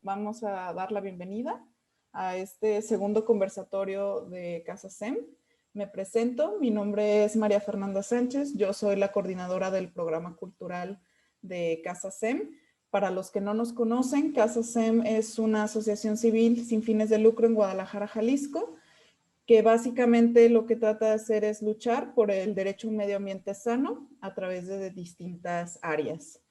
Vamos a dar la bienvenida a este segundo conversatorio de Casa SEM. Me presento, mi nombre es María Fernanda Sánchez, yo soy la coordinadora del programa cultural de Casa SEM. Para los que no nos conocen, Casa SEM es una asociación civil sin fines de lucro en Guadalajara, Jalisco, que básicamente lo que trata de hacer es luchar por el derecho a un medio ambiente sano a través de distintas áreas.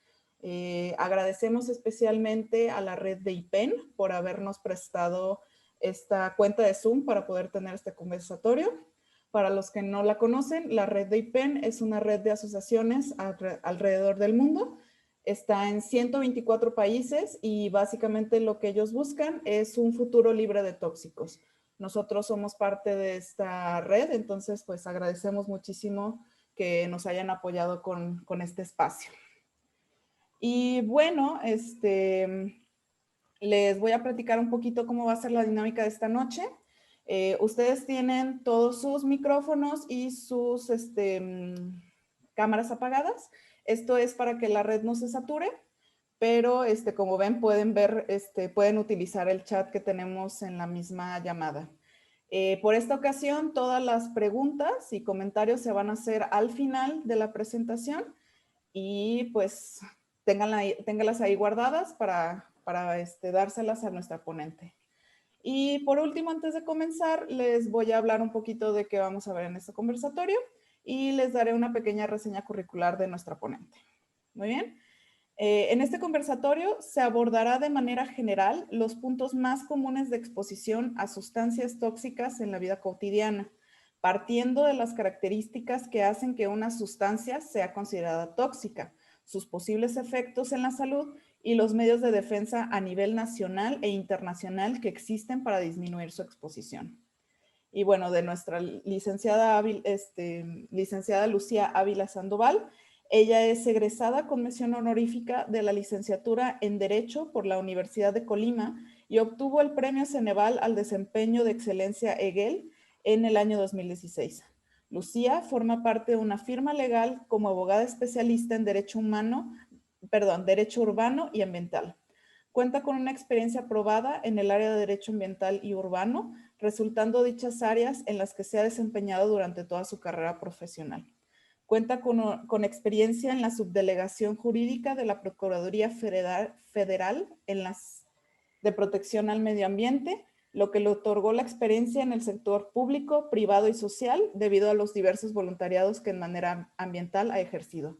Agradecemos especialmente a la red de IPEN por habernos prestado esta cuenta de Zoom para poder tener este conversatorio. Para los que no la conocen, la red de IPEN es una red de asociaciones alrededor del mundo. Está en 124 países y básicamente lo que ellos buscan es un futuro libre de tóxicos. Nosotros somos parte de esta red, entonces pues agradecemos muchísimo que nos hayan apoyado con este espacio. Y bueno, les voy a platicar un poquito cómo va a ser la dinámica de esta noche. Ustedes tienen todos sus micrófonos y sus cámaras apagadas. Esto es para que la red no se sature, pero como ven, pueden utilizar el chat que tenemos en la misma llamada. Por esta ocasión, todas las preguntas y comentarios se van a hacer al final de la presentación y pues ténganlas ahí guardadas para dárselas a nuestra ponente. Y por último, antes de comenzar, les voy a hablar un poquito de qué vamos a ver en este conversatorio y les daré una pequeña reseña curricular de nuestra ponente. Muy bien. En este conversatorio se abordará de manera general los puntos más comunes de exposición a sustancias tóxicas en la vida cotidiana, partiendo de las características que hacen que una sustancia sea considerada tóxica, sus posibles efectos en la salud y los medios de defensa a nivel nacional e internacional que existen para disminuir su exposición. Y bueno, de nuestra licenciada Lucía Ávila Sandoval, ella es egresada con mención honorífica de la licenciatura en Derecho por la Universidad de Colima y obtuvo el Premio Ceneval al Desempeño de Excelencia EGEL en el año 2016. Lucía forma parte de una firma legal como abogada especialista en Derecho Urbano y Ambiental. Cuenta con una experiencia probada en el área de Derecho Ambiental y Urbano, resultando dichas áreas en las que se ha desempeñado durante toda su carrera profesional. Cuenta con experiencia en la subdelegación jurídica de la Procuraduría Federal en las de Protección al Medio Ambiente, lo que le otorgó la experiencia en el sector público, privado y social debido a los diversos voluntariados que en manera ambiental ha ejercido.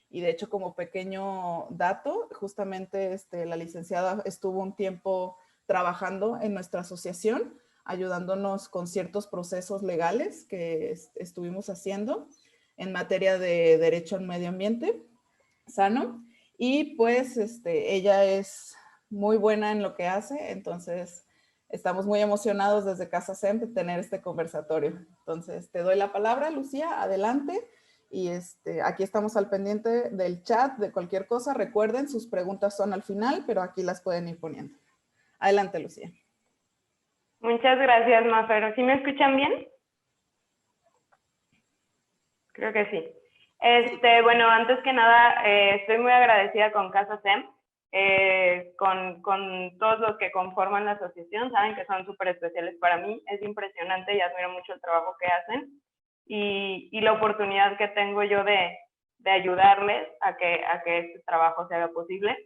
Y de hecho, como pequeño dato, justamente la licenciada estuvo un tiempo trabajando en nuestra asociación, ayudándonos con ciertos procesos legales que estuvimos haciendo en materia de derecho al medio ambiente sano. Y pues ella es muy buena en lo que hace, entonces estamos muy emocionados desde Casa SEM de tener este conversatorio. Entonces te doy la palabra, Lucía, adelante. Y aquí estamos al pendiente del chat, de cualquier cosa. Recuerden, sus preguntas son al final, pero aquí las pueden ir poniendo. Adelante, Lucía. Muchas gracias, Mafer. ¿Sí me escuchan bien? Creo que sí. Bueno, antes que nada, estoy muy agradecida con Casa SEM, con todos los que conforman la asociación. Saben que son súper especiales para mí. Es impresionante y admiro mucho el trabajo que hacen y la oportunidad que tengo yo de ayudarles a que este trabajo se haga posible.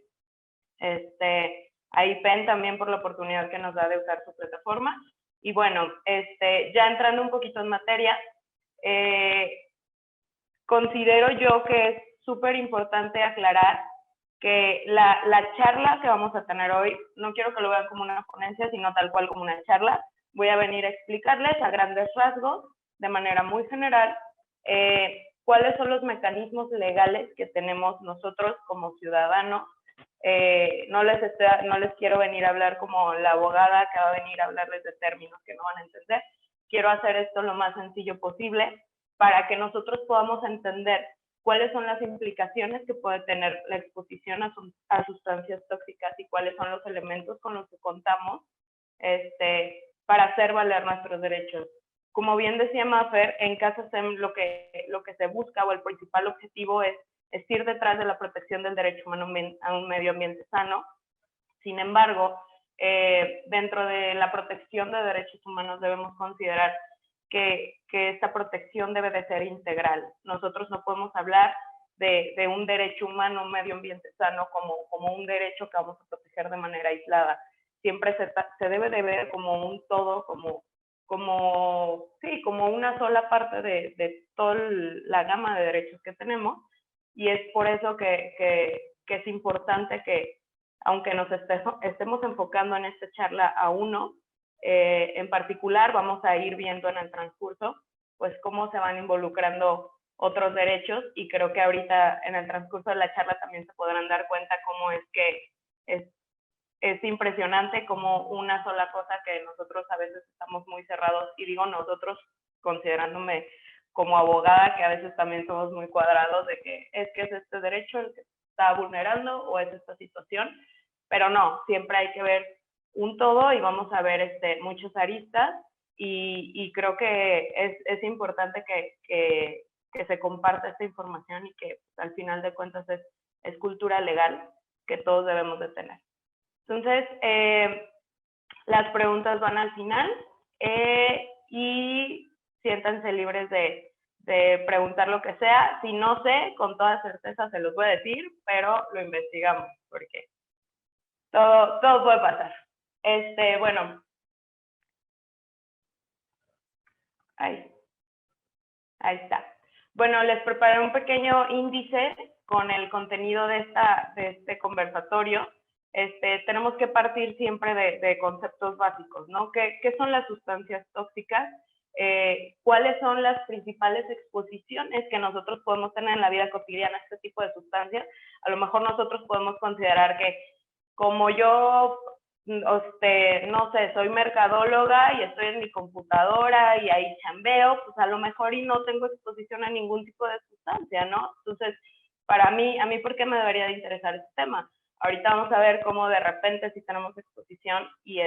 A IPEN también por la oportunidad que nos da de usar su plataforma. Y bueno, ya entrando un poquito en materia, considero yo que es súper importante aclarar que la charla que vamos a tener hoy, no quiero que lo vean como una ponencia, sino tal cual como una charla. Voy a venir a explicarles a grandes rasgos, de manera muy general, cuáles son los mecanismos legales que tenemos nosotros como ciudadanos. No les quiero venir a hablar como la abogada que va a venir a hablarles de términos que no van a entender. Quiero hacer esto lo más sencillo posible para que nosotros podamos entender cuáles son las implicaciones que puede tener la exposición a sustancias tóxicas y cuáles son los elementos con los que contamos para hacer valer nuestros derechos. Como bien decía Mafer, en Casa SEM lo que se busca o el principal objetivo es es ir detrás de la protección del derecho humano a un medio ambiente sano. Sin embargo, dentro de la protección de derechos humanos debemos considerar que esta protección debe de ser integral. Nosotros no podemos hablar de un derecho humano, un medio ambiente sano, como un derecho que vamos a proteger de manera aislada. Siempre se debe de ver como un todo, como una sola parte de toda la gama de derechos que tenemos, y es por eso que es importante que, aunque nos estemos enfocando en esta charla a uno, en particular vamos a ir viendo en el transcurso pues cómo se van involucrando otros derechos, y creo que ahorita en el transcurso de la charla también se podrán dar cuenta cómo es que es impresionante como una sola cosa que nosotros a veces estamos muy cerrados, y digo nosotros considerándome como abogada, que a veces también somos muy cuadrados de que es este derecho el que está vulnerando o es esta situación, pero no, siempre hay que ver un todo y vamos a ver muchos aristas, y creo que es importante que se comparta esta información, y que pues, al final de cuentas es cultura legal que todos debemos de tener. Entonces, las preguntas van al final, y siéntanse libres de preguntar lo que sea. Si no sé, con toda certeza se los voy a decir, pero lo investigamos, porque todo puede pasar. Bueno, ahí está. Bueno, les preparé un pequeño índice con el contenido de este conversatorio. Tenemos que partir siempre de conceptos básicos, ¿no? ¿Qué son las sustancias tóxicas? ¿Cuáles son las principales exposiciones que nosotros podemos tener en la vida cotidiana a este tipo de sustancias? A lo mejor nosotros podemos considerar que, como yo, no sé, soy mercadóloga y estoy en mi computadora y ahí chambeo, pues a lo mejor y no tengo exposición a ningún tipo de sustancia, ¿no? Entonces, a mí, ¿por qué me debería de interesar este tema? Ahorita vamos a ver cómo de repente sí tenemos exposición y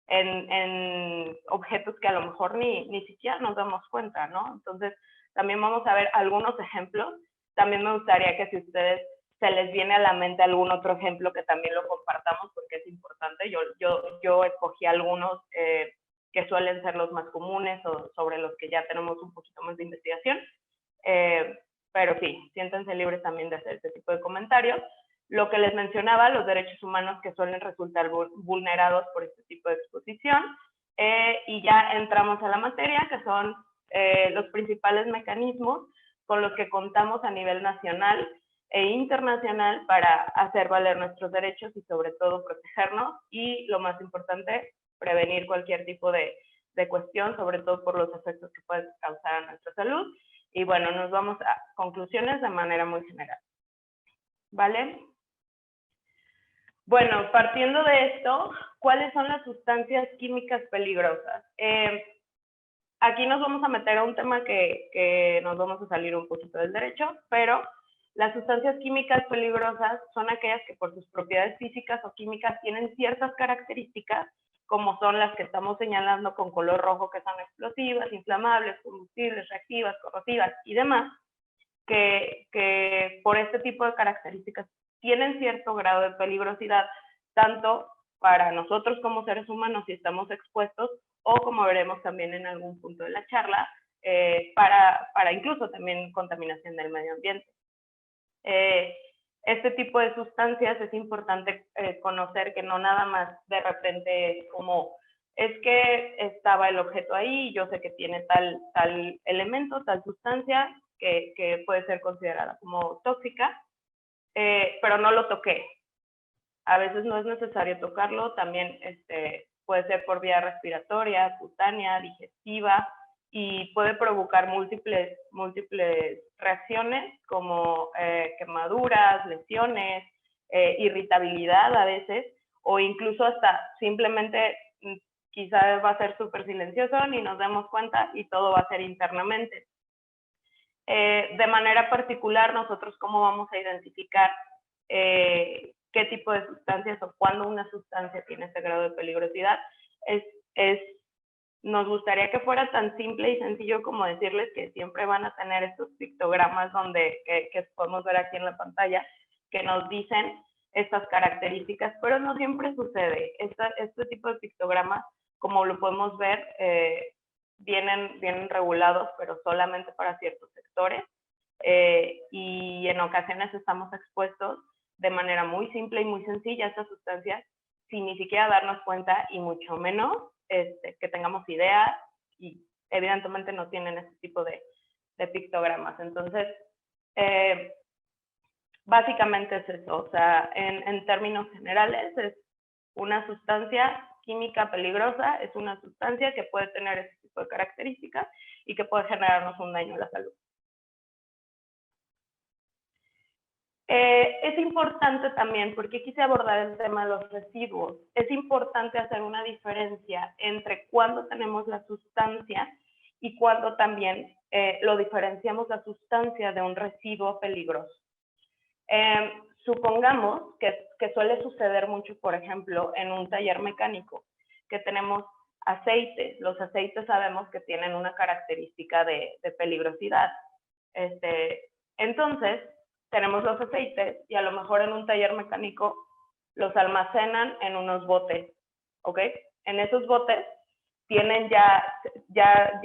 en objetos que a lo mejor ni siquiera nos damos cuenta, ¿no? Entonces, también vamos a ver algunos ejemplos. También me gustaría que si ustedes se les viene a la mente algún otro ejemplo, que también lo compartamos porque es importante. Yo escogí algunos que suelen ser los más comunes o sobre los que ya tenemos un poquito más de investigación. Pero sí, siéntense libres también de hacer este tipo de comentarios. Lo que les mencionaba, los derechos humanos que suelen resultar vulnerados por este tipo de exposición. Y ya entramos a la materia, que son los principales mecanismos con los que contamos a nivel nacional e internacional para hacer valer nuestros derechos y sobre todo protegernos, y lo más importante, prevenir cualquier tipo de cuestión, sobre todo por los efectos que pueden causar a nuestra salud. Y bueno, nos vamos a conclusiones de manera muy general. ¿Vale? Bueno, partiendo de esto, ¿cuáles son las sustancias químicas peligrosas? Aquí nos vamos a meter a un tema que nos vamos a salir un poquito del derecho, pero las sustancias químicas peligrosas son aquellas que por sus propiedades físicas o químicas tienen ciertas características, como son las que estamos señalando con color rojo, que son explosivas, inflamables, combustibles, reactivas, corrosivas y demás, que por este tipo de características tienen cierto grado de peligrosidad, tanto para nosotros como seres humanos si estamos expuestos, o como veremos también en algún punto de la charla, para incluso también contaminación del medio ambiente. Este tipo de sustancias es importante conocer que no nada más de repente es como, es que estaba el objeto ahí, yo sé que tiene tal elemento, tal sustancia que puede ser considerada como tóxica, pero no lo toqué. A veces no es necesario tocarlo, también puede ser por vía respiratoria, cutánea, digestiva, y puede provocar múltiples reacciones como quemaduras, lesiones, irritabilidad a veces, o incluso hasta simplemente quizás va a ser súper silencioso, ni nos demos cuenta y todo va a ser internamente. De manera particular, nosotros cómo vamos a identificar qué tipo de sustancias o cuándo una sustancia tiene este grado de peligrosidad es nos gustaría que fuera tan simple y sencillo como decirles que siempre van a tener estos pictogramas que podemos ver aquí en la pantalla, que nos dicen estas características, pero no siempre sucede. Este tipo de pictogramas, como lo podemos ver, vienen regulados, pero solamente para ciertos sectores, y en ocasiones estamos expuestos de manera muy simple y muy sencilla a estas sustancias sin ni siquiera darnos cuenta, y mucho menos que tengamos idea, y evidentemente no tienen ese tipo de pictogramas. Entonces, básicamente es eso. O sea, en términos generales, es una sustancia química peligrosa, es una sustancia que puede tener ese tipo de características y que puede generarnos un daño a la salud. Es importante también, porque quise abordar el tema de los residuos, es importante hacer una diferencia entre cuando tenemos la sustancia y cuando también lo diferenciamos la sustancia de un residuo peligroso. Supongamos que suele suceder mucho, por ejemplo, en un taller mecánico, que tenemos aceites. Los aceites sabemos que tienen una característica de peligrosidad. Entonces, tenemos los aceites y a lo mejor en un taller mecánico los almacenan en unos botes, ¿ok? En esos botes tienen ya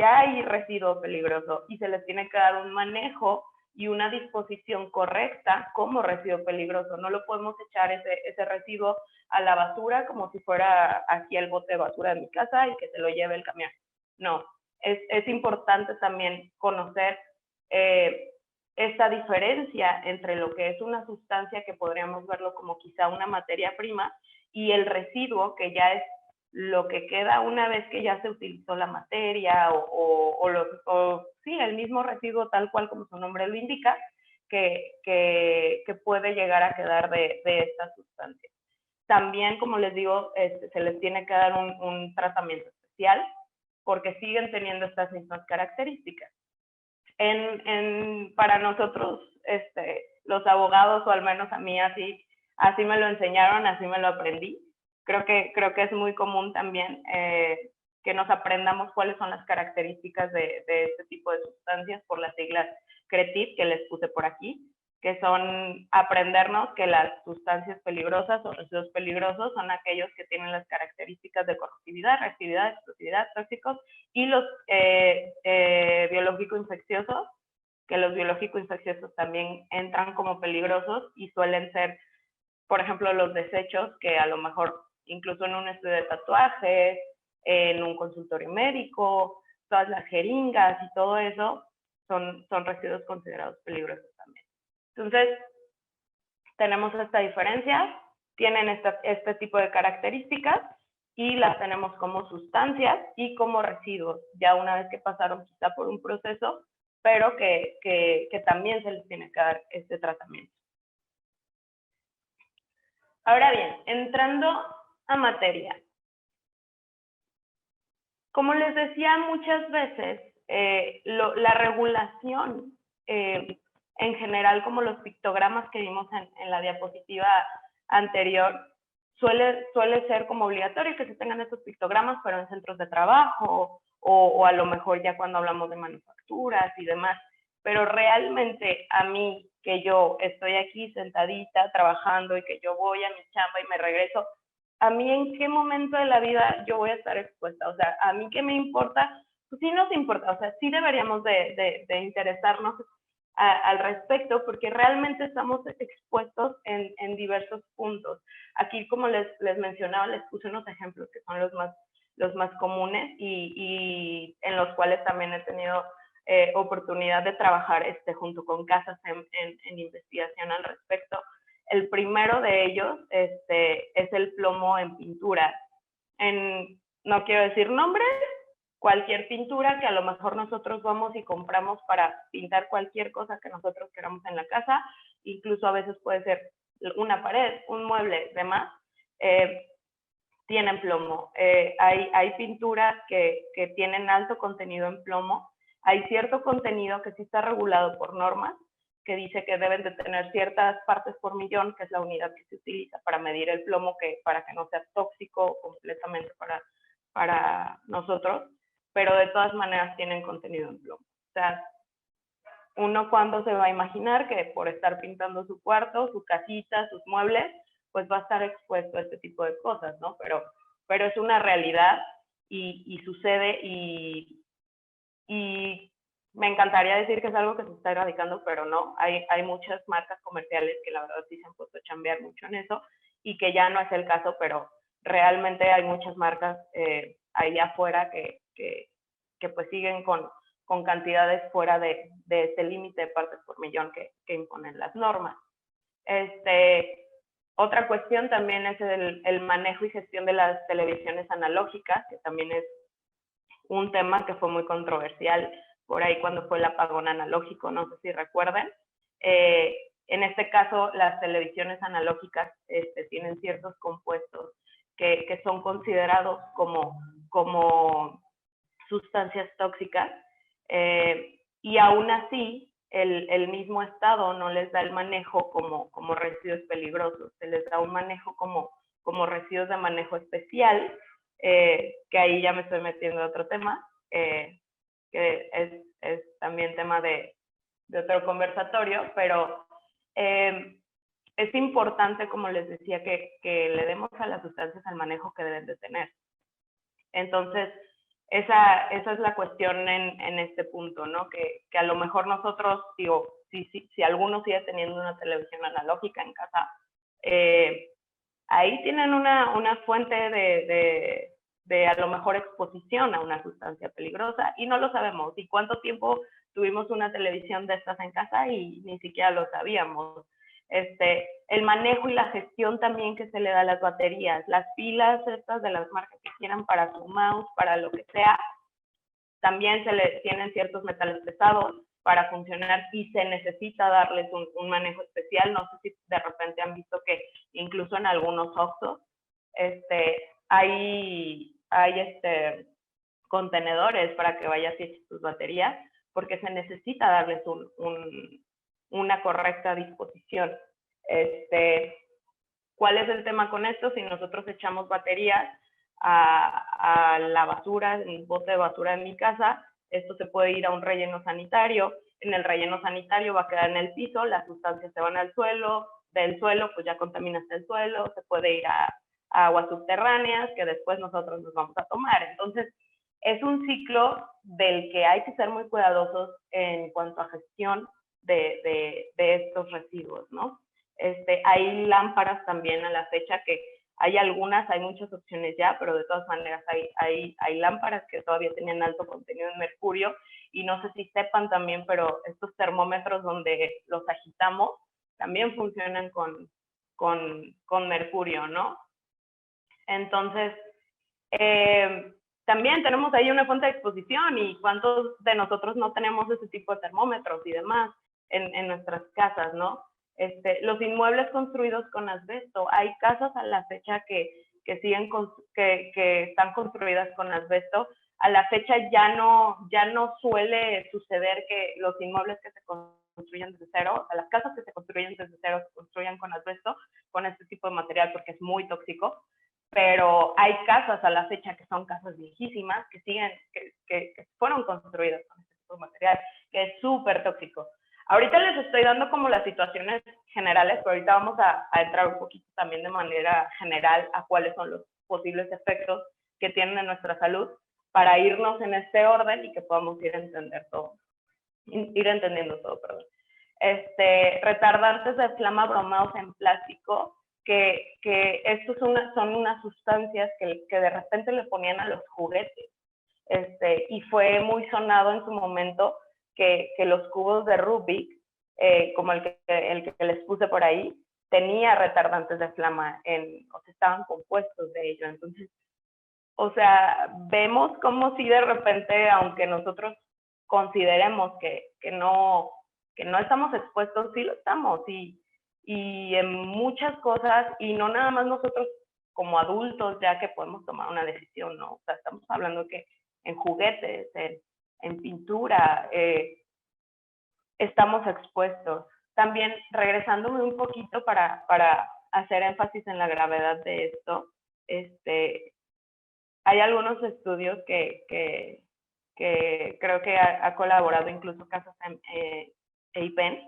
hay residuo peligroso y se les tiene que dar un manejo y una disposición correcta como residuo peligroso. No lo podemos echar ese residuo a la basura como si fuera aquí el bote de basura de mi casa y que se lo lleve el camión. No, es importante también conocer esta diferencia entre lo que es una sustancia, que podríamos verlo como quizá una materia prima, y el residuo, que ya es lo que queda una vez que ya se utilizó la materia, o sí, el mismo residuo tal cual como su nombre lo indica, que puede llegar a quedar de esta sustancia. También, como les digo, se les tiene que dar un tratamiento especial porque siguen teniendo estas mismas características. Para nosotros, los abogados, o al menos a mí así me lo enseñaron, así me lo aprendí. Creo que es muy común también que nos aprendamos cuáles son las características de este tipo de sustancias por las siglas CRETIP que les puse por aquí, que son aprendernos que las sustancias peligrosas o residuos peligrosos son aquellos que tienen las características de corrosividad, reactividad, explosividad, tóxicos, y los biológico-infecciosos, que los biológico-infecciosos también entran como peligrosos y suelen ser, por ejemplo, los desechos que a lo mejor incluso en un estudio de tatuajes, en un consultorio médico, todas las jeringas y todo eso son residuos considerados peligrosos también. Entonces, tenemos esta diferencia, tienen este tipo de características y las tenemos como sustancias y como residuos, ya una vez que pasaron quizá por un proceso, pero que también se les tiene que dar este tratamiento. Ahora bien, entrando a materia. Como les decía muchas veces, la regulación en general, como los pictogramas que vimos en la diapositiva anterior, suele ser como obligatorio que se tengan estos pictogramas, pero en centros de trabajo o a lo mejor ya cuando hablamos de manufacturas y demás. Pero realmente a mí, que yo estoy aquí sentadita trabajando y que yo voy a mi chamba y me regreso, a mí en qué momento de la vida yo voy a estar expuesta. O sea, a mí qué me importa, pues sí nos importa, o sea, sí deberíamos de interesarnos al respecto, porque realmente estamos expuestos en diversos puntos. Aquí, como les mencionaba, les puse unos ejemplos que son los más comunes y en los cuales también he tenido oportunidad de trabajar junto con casas en investigación al respecto. El primero de ellos es el plomo en pintura. No quiero decir nombres, cualquier pintura que a lo mejor nosotros vamos y compramos para pintar cualquier cosa que nosotros queramos en la casa, incluso a veces puede ser una pared, un mueble, demás, tienen plomo. Hay pinturas que tienen alto contenido en plomo. Hay cierto contenido que sí está regulado por normas, que dice que deben de tener ciertas partes por millón, que es la unidad que se utiliza para medir el plomo, para que no sea tóxico completamente para nosotros. pero de todas maneras tienen contenido en plomo. O sea, uno cuando se va a imaginar que por estar pintando su cuarto, su casita, sus muebles, pues va a estar expuesto a este tipo de cosas, ¿no? Pero es una realidad y sucede y me encantaría decir que es algo que se está erradicando, pero no. Hay muchas marcas comerciales que la verdad sí se han puesto a chambear mucho en eso y que ya no es el caso, pero realmente hay muchas marcas ahí afuera que pues siguen con cantidades fuera de este límite de partes por millón que imponen las normas. Otra cuestión también es el manejo y gestión de las televisiones analógicas, que también es un tema que fue muy controversial por ahí cuando fue el apagón analógico, no sé si recuerden. En este caso, las televisiones analógicas tienen ciertos compuestos que son considerados como sustancias tóxicas, y aún así el mismo Estado no les da el manejo como residuos peligrosos, se les da un manejo como residuos de manejo especial, que ahí ya me estoy metiendo en otro tema, que es también tema de otro conversatorio, pero es importante, como les decía, que le demos a las sustancias el manejo que deben de tener. Entonces, esa es la cuestión en este punto, ¿no? Que a lo mejor nosotros, digo, si alguno sigue teniendo una televisión analógica en casa, ahí tienen una fuente de a lo mejor exposición a una sustancia peligrosa y no lo sabemos. ¿Y cuánto tiempo tuvimos una televisión de estas en casa y ni siquiera lo sabíamos? El manejo y la gestión también que se le da a las baterías, las pilas estas de las marcas que quieran para su mouse, para lo que sea, también se le tienen ciertos metales pesados para funcionar y se necesita darles un manejo especial. No sé si de repente han visto que incluso en algunos Oxxos hay contenedores para que vayas y eches tus baterías, porque se necesita darles una correcta disposición. ¿Cuál es el tema con esto? Si nosotros echamos baterías a la basura, en el bote de basura en mi casa, esto se puede ir a un relleno sanitario. En el relleno sanitario va a quedar en el piso, las sustancias se van al suelo, del suelo pues ya contaminaste el suelo, se puede ir a aguas subterráneas que después nosotros nos vamos a tomar. Entonces, es un ciclo del que hay que ser muy cuidadosos en cuanto a gestión de estos residuos, ¿no? Hay lámparas también a la fecha que hay algunas, hay muchas opciones ya, pero de todas maneras hay lámparas que todavía tenían alto contenido en mercurio y no sé si sepan también, pero estos termómetros donde los agitamos también funcionan con mercurio, ¿no? Entonces, también tenemos ahí una fuente de exposición y cuántos de nosotros no tenemos ese tipo de termómetros y demás en nuestras casas, ¿no? Los inmuebles construidos con asbesto, hay casas a la fecha que están construidas con asbesto. A la fecha ya no suele suceder que los inmuebles que se construyen desde cero, o sea, las casas que se construyen desde cero se construyan con asbesto, con este tipo de material porque es muy tóxico, pero hay casas a la fecha que son casas viejísimas que fueron construidas con este tipo de material, que es súper tóxico. Ahorita les estoy dando como las situaciones generales, pero ahorita vamos a entrar un poquito también de manera general a cuáles son los posibles efectos que tienen en nuestra salud para irnos en este orden y que podamos ir entendiendo todo, perdón. Retardantes de flama bromados en plástico, que estos son unas sustancias que de repente le ponían a los juguetes, y fue muy sonado en su momento que los cubos de Rubik, como el que les puse por ahí, tenía retardantes de flama, o sea, estaban compuestos de ello. Entonces, o sea, vemos como si de repente, aunque nosotros consideremos que no estamos expuestos, sí lo estamos, y en muchas cosas, y no nada más nosotros como adultos ya que podemos tomar una decisión, ¿no? O sea, estamos hablando que en juguetes, en pintura, estamos expuestos. También, regresándome un poquito para hacer énfasis en la gravedad de esto, hay algunos estudios que que creo que ha colaborado incluso casos en EIPEN,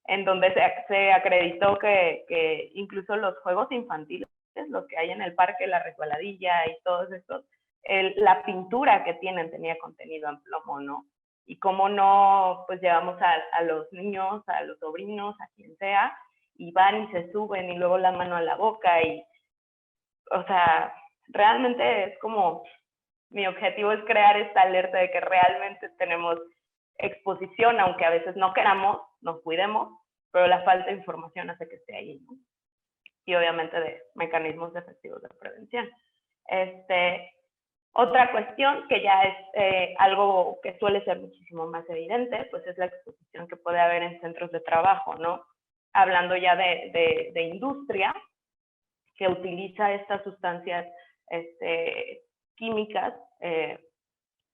en donde se acreditó que incluso los juegos infantiles, los que hay en el parque, la resbaladilla y todos estos, la pintura que tienen tenía contenido en plomo, ¿no? Y cómo no, pues llevamos a los niños, a los sobrinos, a quien sea, y van y se suben y luego la mano a la boca y, o sea, realmente es como, mi objetivo es crear esta alerta de que realmente tenemos exposición, aunque a veces no queramos, nos cuidemos, pero la falta de información hace que esté ahí, ¿no? Y obviamente de mecanismos efectivos de prevención. Otra cuestión que ya es algo que suele ser muchísimo más evidente, pues es la exposición que puede haber en centros de trabajo, ¿no? Hablando ya de industria, que utiliza estas sustancias químicas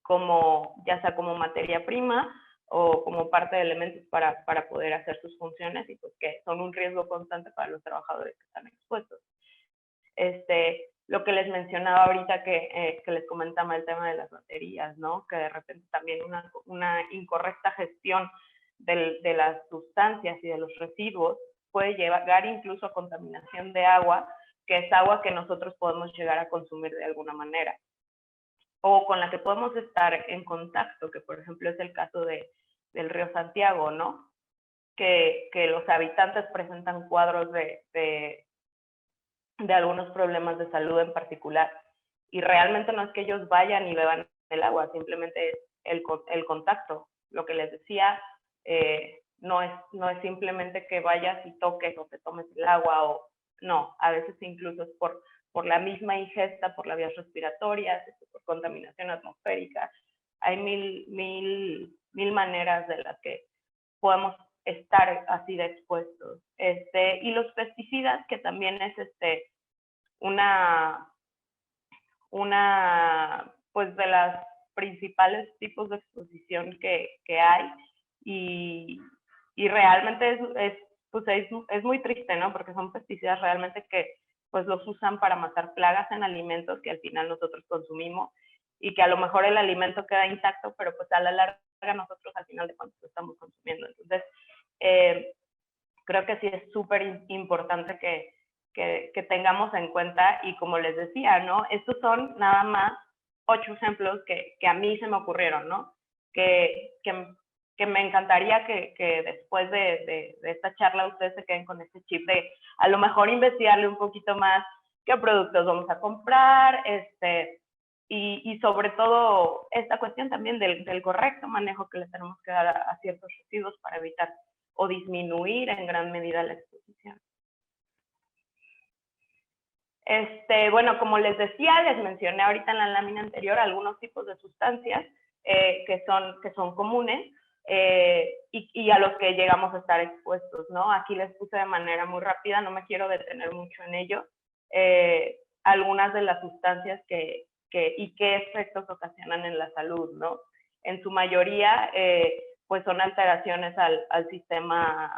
como, ya sea como materia prima o como parte de elementos para poder hacer sus funciones y pues que son un riesgo constante para los trabajadores que están expuestos. Lo que les mencionaba ahorita que les comentaba el tema de las baterías, ¿no? Que de repente también una incorrecta gestión de las sustancias y de los residuos puede llegar incluso a contaminación de agua, que es agua que nosotros podemos llegar a consumir de alguna manera, o con la que podemos estar en contacto, que por ejemplo es el caso del río Santiago, ¿no? Que los habitantes presentan cuadros de algunos problemas de salud en particular. Y realmente no es que ellos vayan y beban el agua, simplemente es el contacto. Lo que les decía, no es simplemente que vayas y toques o te tomes el agua, o no, a veces incluso es por la misma ingesta, por las vías respiratorias, por contaminación atmosférica. Hay mil maneras de las que podemos estar así de expuestos. Y los pesticidas, que también es una pues de las principales tipos de exposición que hay, y realmente es muy triste, ¿no? Porque son pesticidas realmente que pues los usan para matar plagas en alimentos que al final nosotros consumimos, y que a lo mejor el alimento queda intacto, pero pues a la larga nosotros al final de cuentas lo estamos consumiendo. Entonces, creo que sí es súper importante que tengamos en cuenta, y como les decía, ¿no? Estos son nada más 8 ejemplos que a mí se me ocurrieron, ¿no? Que me encantaría que después de esta charla ustedes se queden con este chip de a lo mejor investigarle un poquito más qué productos vamos a comprar, y sobre todo esta cuestión también del correcto manejo que le tenemos que dar a ciertos residuos para evitar o disminuir en gran medida la exposición. Bueno, como les decía, les mencioné ahorita en la lámina anterior algunos tipos de sustancias que son comunes y a los que llegamos a estar expuestos, ¿no? Aquí les puse de manera muy rápida, no me quiero detener mucho en ello, algunas de las sustancias y qué efectos ocasionan en la salud, ¿no? En su mayoría, pues son alteraciones al sistema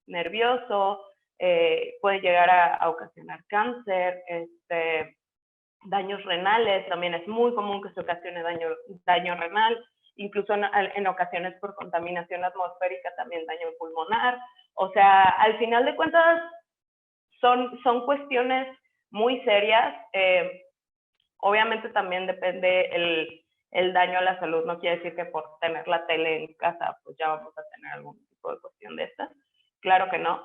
nervioso, puede llegar a ocasionar cáncer, daños renales, también es muy común que se ocasione daño renal, incluso en ocasiones por contaminación atmosférica también daño pulmonar. O sea, al final de cuentas son cuestiones muy serias. Obviamente también depende el daño a la salud, no quiere decir que por tener la tele en casa pues ya vamos a tener algún tipo de cuestión de estas, claro que no.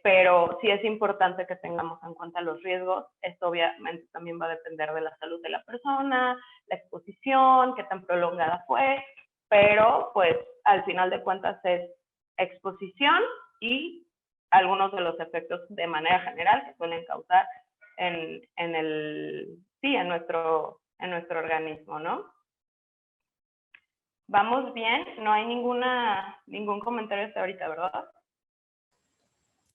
Pero sí es importante que tengamos en cuenta los riesgos. Esto obviamente también va a depender de la salud de la persona, la exposición, qué tan prolongada fue, pero pues al final de cuentas es exposición y algunos de los efectos de manera general que suelen causar en nuestro organismo, ¿no? ¿Vamos bien? No hay ningún comentario hasta ahorita, ¿verdad?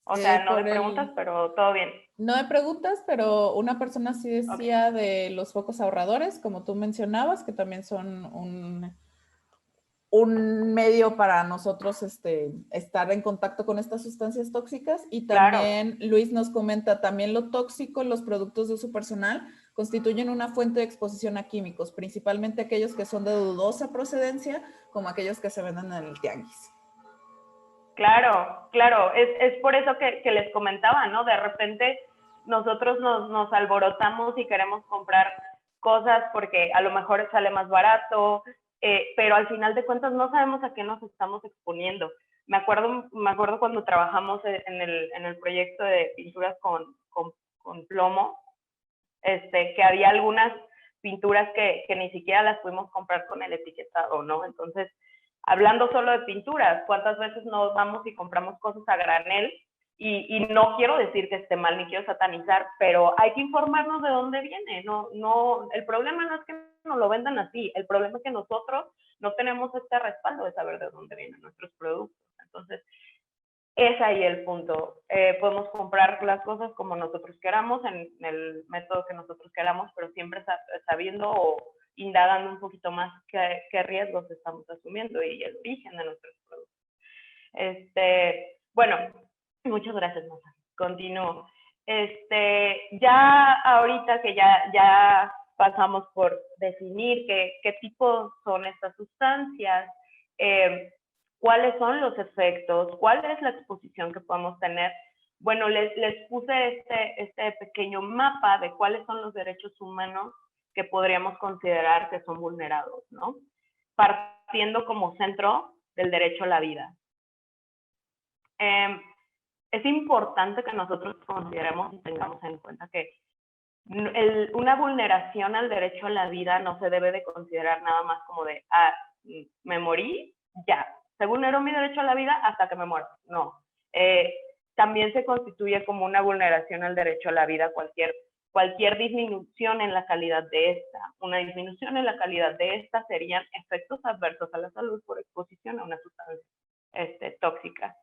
O sea, no de preguntas, pero todo bien. No de preguntas, pero una persona sí decía de los focos ahorradores, como tú mencionabas, que también son un medio para nosotros estar en contacto con estas sustancias tóxicas. Y también Luis nos comenta también lo tóxico, los productos de uso personal, constituyen una fuente de exposición a químicos, principalmente aquellos que son de dudosa procedencia, como aquellos que se venden en el tianguis. Claro, claro, es por eso que les comentaba, ¿no? De repente nosotros nos alborotamos y queremos comprar cosas porque a lo mejor sale más barato, pero al final de cuentas no sabemos a qué nos estamos exponiendo. Me acuerdo cuando trabajamos en el proyecto de pinturas con plomo, que había algunas pinturas que ni siquiera las pudimos comprar con el etiquetado, ¿no? Entonces, hablando solo de pinturas, ¿cuántas veces nos vamos y compramos cosas a granel? Y no quiero decir que esté mal, ni quiero satanizar, pero hay que informarnos de dónde viene. El problema no es que nos lo vendan así, el problema es que nosotros no tenemos este respaldo de saber de dónde vienen nuestros productos. Entonces, es ahí el punto. Podemos comprar las cosas como nosotros queramos, en el método que nosotros queramos, pero siempre sabiendo o indagando un poquito más qué riesgos estamos asumiendo y el origen de nuestros productos. Bueno, muchas gracias, Masa. Continúo. Ya ahorita que ya pasamos por definir qué tipo son estas sustancias, cuáles son los efectos, cuál es la exposición que podemos tener. Bueno, les puse este pequeño mapa de cuáles son los derechos humanos que podríamos considerar que son vulnerados, ¿no? Partiendo como centro del derecho a la vida. Es importante que nosotros consideremos y tengamos en cuenta que una vulneración al derecho a la vida no se debe de considerar nada más como de, me morí, ya, se vulneró mi derecho a la vida hasta que me muero. No. También se constituye como una vulneración al derecho a la vida cualquier disminución en la calidad de esta. Una disminución en la calidad de esta serían efectos adversos a la salud por exposición a una sustancia tóxica.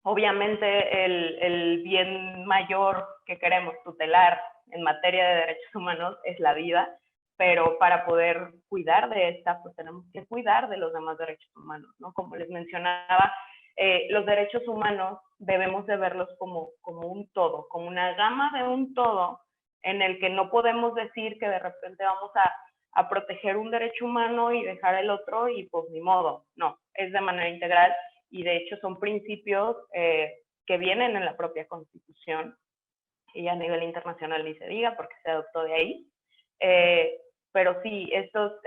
Obviamente el bien mayor que queremos tutelar en materia de derechos humanos es la vida, pero para poder cuidar de esta, pues tenemos que cuidar de los demás derechos humanos, ¿no? Como les mencionaba, los derechos humanos debemos de verlos como un todo, como una gama de un todo en el que no podemos decir que de repente vamos a proteger un derecho humano y dejar el otro y pues ni modo, no, es de manera integral y de hecho son principios que vienen en la propia Constitución y a nivel internacional ni se diga porque se adoptó de ahí. Pero sí, estos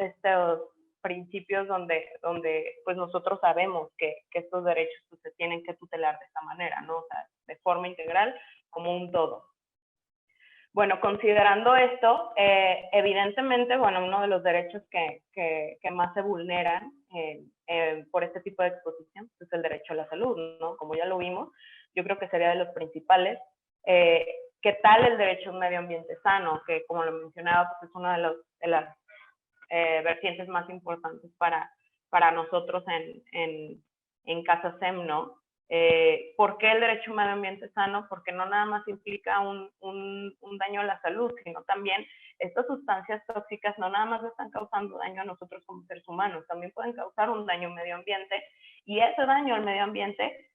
principios donde pues nosotros sabemos que estos derechos pues, se tienen que tutelar de esta manera, ¿no? O sea, de forma integral, como un todo. Bueno, considerando esto, evidentemente, bueno, uno de los derechos que más se vulneran por este tipo de exposición es el derecho a la salud, ¿no? Como ya lo vimos, yo creo que sería de los principales. ¿Qué tal el derecho a un medio ambiente sano? Que como lo mencionaba, pues es una de las vertientes más importantes para nosotros en Casa SEM, ¿no? ¿Por qué el derecho a un medio ambiente sano? Porque no nada más implica un daño a la salud, sino también estas sustancias tóxicas no nada más están causando daño a nosotros como seres humanos, también pueden causar un daño al medio ambiente y ese daño al medio ambiente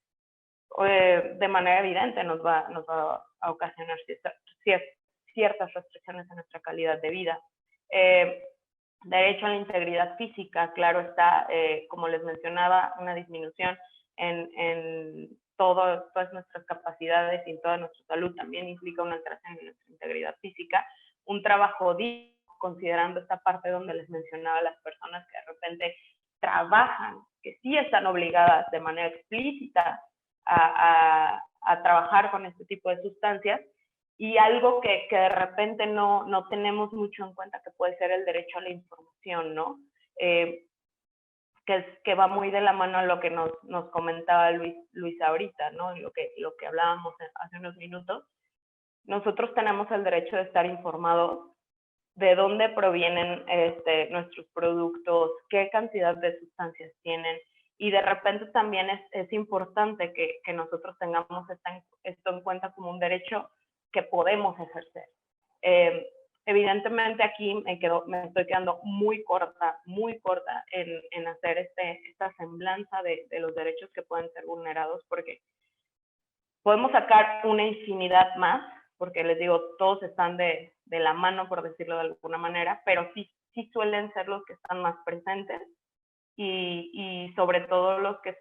de manera evidente nos va a ocasionar ciertas restricciones en nuestra calidad de vida. Derecho a la integridad física, claro está, como les mencionaba, una disminución en todas nuestras capacidades y en toda nuestra salud también implica una alteración en nuestra integridad física. Un trabajo digno, considerando esta parte donde les mencionaba las personas que de repente trabajan, que sí están obligadas de manera explícita a trabajar con este tipo de sustancias, y algo que de repente no tenemos mucho en cuenta, que puede ser el derecho a la información, ¿no? Que va muy de la mano a lo que nos comentaba Luis ahorita, ¿no? Lo que hablábamos hace unos minutos. Nosotros tenemos el derecho de estar informados de dónde provienen nuestros productos, qué cantidad de sustancias tienen, y de repente también es importante que nosotros tengamos esto en cuenta como un derecho que podemos ejercer. Evidentemente aquí me estoy quedando muy corta en hacer esta semblanza de los derechos que pueden ser vulnerados, porque podemos sacar una infinidad más, porque les digo, todos están de la mano, por decirlo de alguna manera, pero sí suelen ser los que están más presentes y sobre todo los que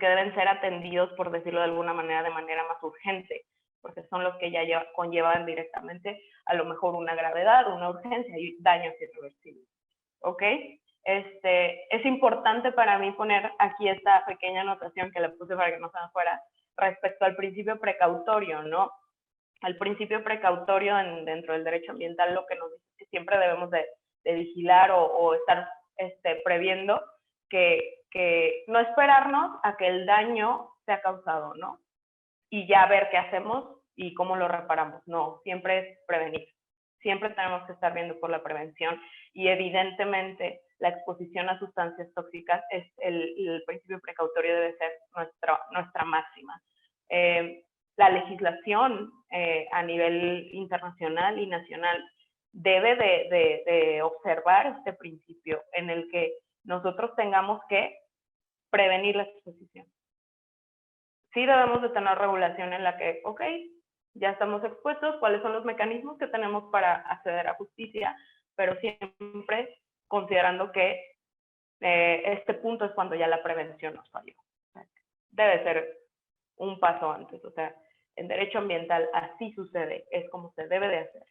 deben ser atendidos, por decirlo de alguna manera, de manera más urgente, porque son los que ya conllevan directamente a lo mejor una gravedad, una urgencia y daños irreversibles. ¿Ok? Es importante para mí poner aquí esta pequeña anotación que le puse para que no se me fuera, respecto al principio precautorio, ¿no? Al principio precautorio dentro del derecho ambiental lo que nos dice es que siempre debemos de vigilar o estar previendo que no esperarnos a que el daño sea causado, ¿no? Y ya ver qué hacemos y cómo lo reparamos. No, siempre es prevenir. Siempre tenemos que estar viendo por la prevención y evidentemente la exposición a sustancias tóxicas es el principio precautorio debe ser nuestra máxima. La legislación a nivel internacional y nacional debe de observar este principio en el que nosotros tengamos que prevenir la exposición. Sí debemos de tener regulación en la que, ok, ya estamos expuestos, cuáles son los mecanismos que tenemos para acceder a justicia, pero siempre considerando que este punto es cuando ya la prevención nos falló. Debe ser un paso antes, o sea, en derecho ambiental así sucede, es como se debe de hacer,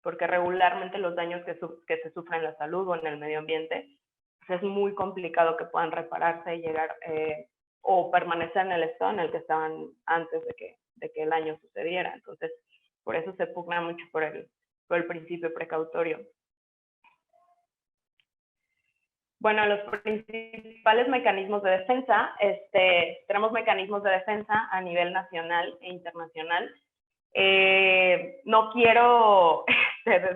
porque regularmente los daños que se sufren en la salud o en el medio ambiente, pues es muy complicado que puedan repararse y llegar o permanecer en el estado en el que estaban antes de que el daño sucediera. Entonces, por eso se pugna mucho por el principio precautorio. Bueno, los principales mecanismos de defensa, tenemos mecanismos de defensa a nivel nacional e internacional. No quiero,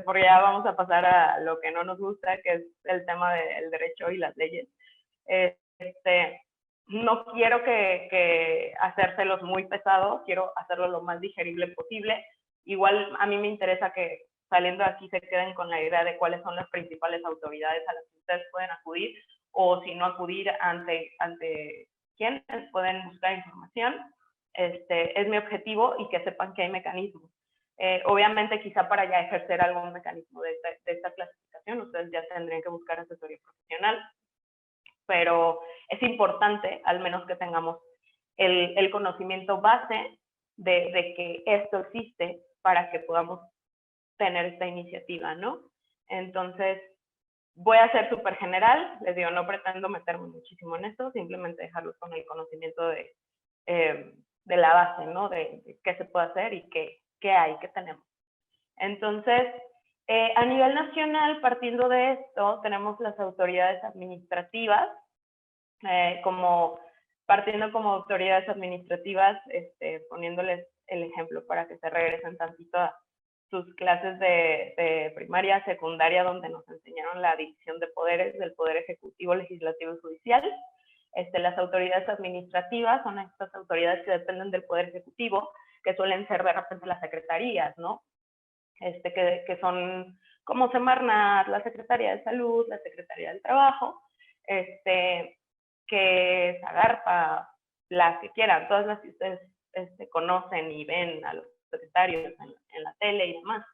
porque ya vamos a pasar a lo que no nos gusta, que es el tema del derecho y las leyes. No quiero que hacérselos muy pesados, quiero hacerlo lo más digerible posible. Igual a mí me interesa que saliendo de aquí se queden con la idea de cuáles son las principales autoridades a las que ustedes pueden acudir, o si no acudir ante quiénes pueden buscar información. Es mi objetivo y que sepan que hay mecanismos. Obviamente, quizá para ya ejercer algún mecanismo de esta clasificación, ustedes ya tendrían que buscar asesoría profesional, pero es importante al menos que tengamos el conocimiento base de que esto existe para que podamos tener esta iniciativa, ¿no? Entonces, voy a ser súper general, les digo, no pretendo meterme muchísimo en esto, simplemente dejarlos con el conocimiento de la base, ¿no? De qué se puede hacer y qué hay, qué tenemos. Entonces, a nivel nacional, partiendo de esto, tenemos las autoridades administrativas, partiendo como autoridades administrativas, poniéndoles el ejemplo para que se regresen tantito a sus clases de primaria, secundaria, donde nos enseñaron la división de poderes del poder ejecutivo, legislativo y judicial. Las autoridades administrativas son estas autoridades que dependen del poder ejecutivo, que suelen ser de repente las secretarías, ¿no? Que son como Semarnat, la Secretaría de Salud, la Secretaría del Trabajo, que es Agarpa, las que quieran, todas las que ustedes conocen y ven a los secretarios en la tele y demás.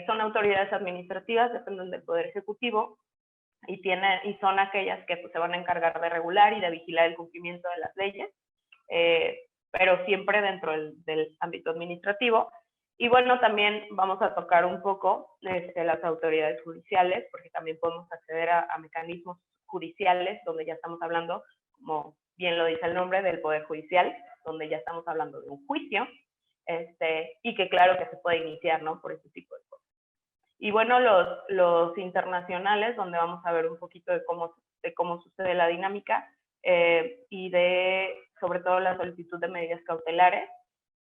Son autoridades administrativas, dependen del Poder Ejecutivo y son aquellas que pues, se van a encargar de regular y de vigilar el cumplimiento de las leyes, pero siempre dentro del ámbito administrativo. Y bueno, también vamos a tocar un poco las autoridades judiciales, porque también podemos acceder a mecanismos judiciales, donde ya estamos hablando, como bien lo dice el nombre, del Poder Judicial, donde ya estamos hablando de un juicio, y que claro que se puede iniciar, ¿no? Por este tipo de cosas. Y bueno, los internacionales, donde vamos a ver un poquito de cómo sucede la dinámica, y sobre todo la solicitud de medidas cautelares,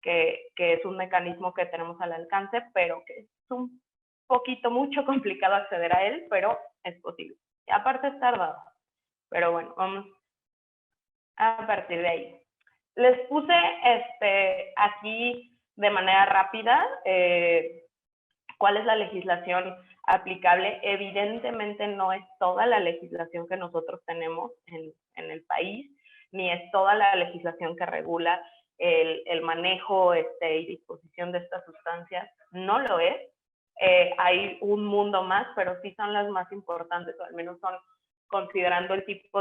que es un mecanismo que tenemos al alcance, pero que es un poquito, mucho complicado acceder a él, pero es posible. Y aparte es tardado, pero bueno, vamos a partir de ahí. Les puse aquí de manera rápida cuál es la legislación aplicable. Evidentemente no es toda la legislación que nosotros tenemos en el país, ni es toda la legislación que regula el manejo y disposición de estas sustancias, no lo es. Hay un mundo más, pero sí son las más importantes, o al menos son considerando el tipo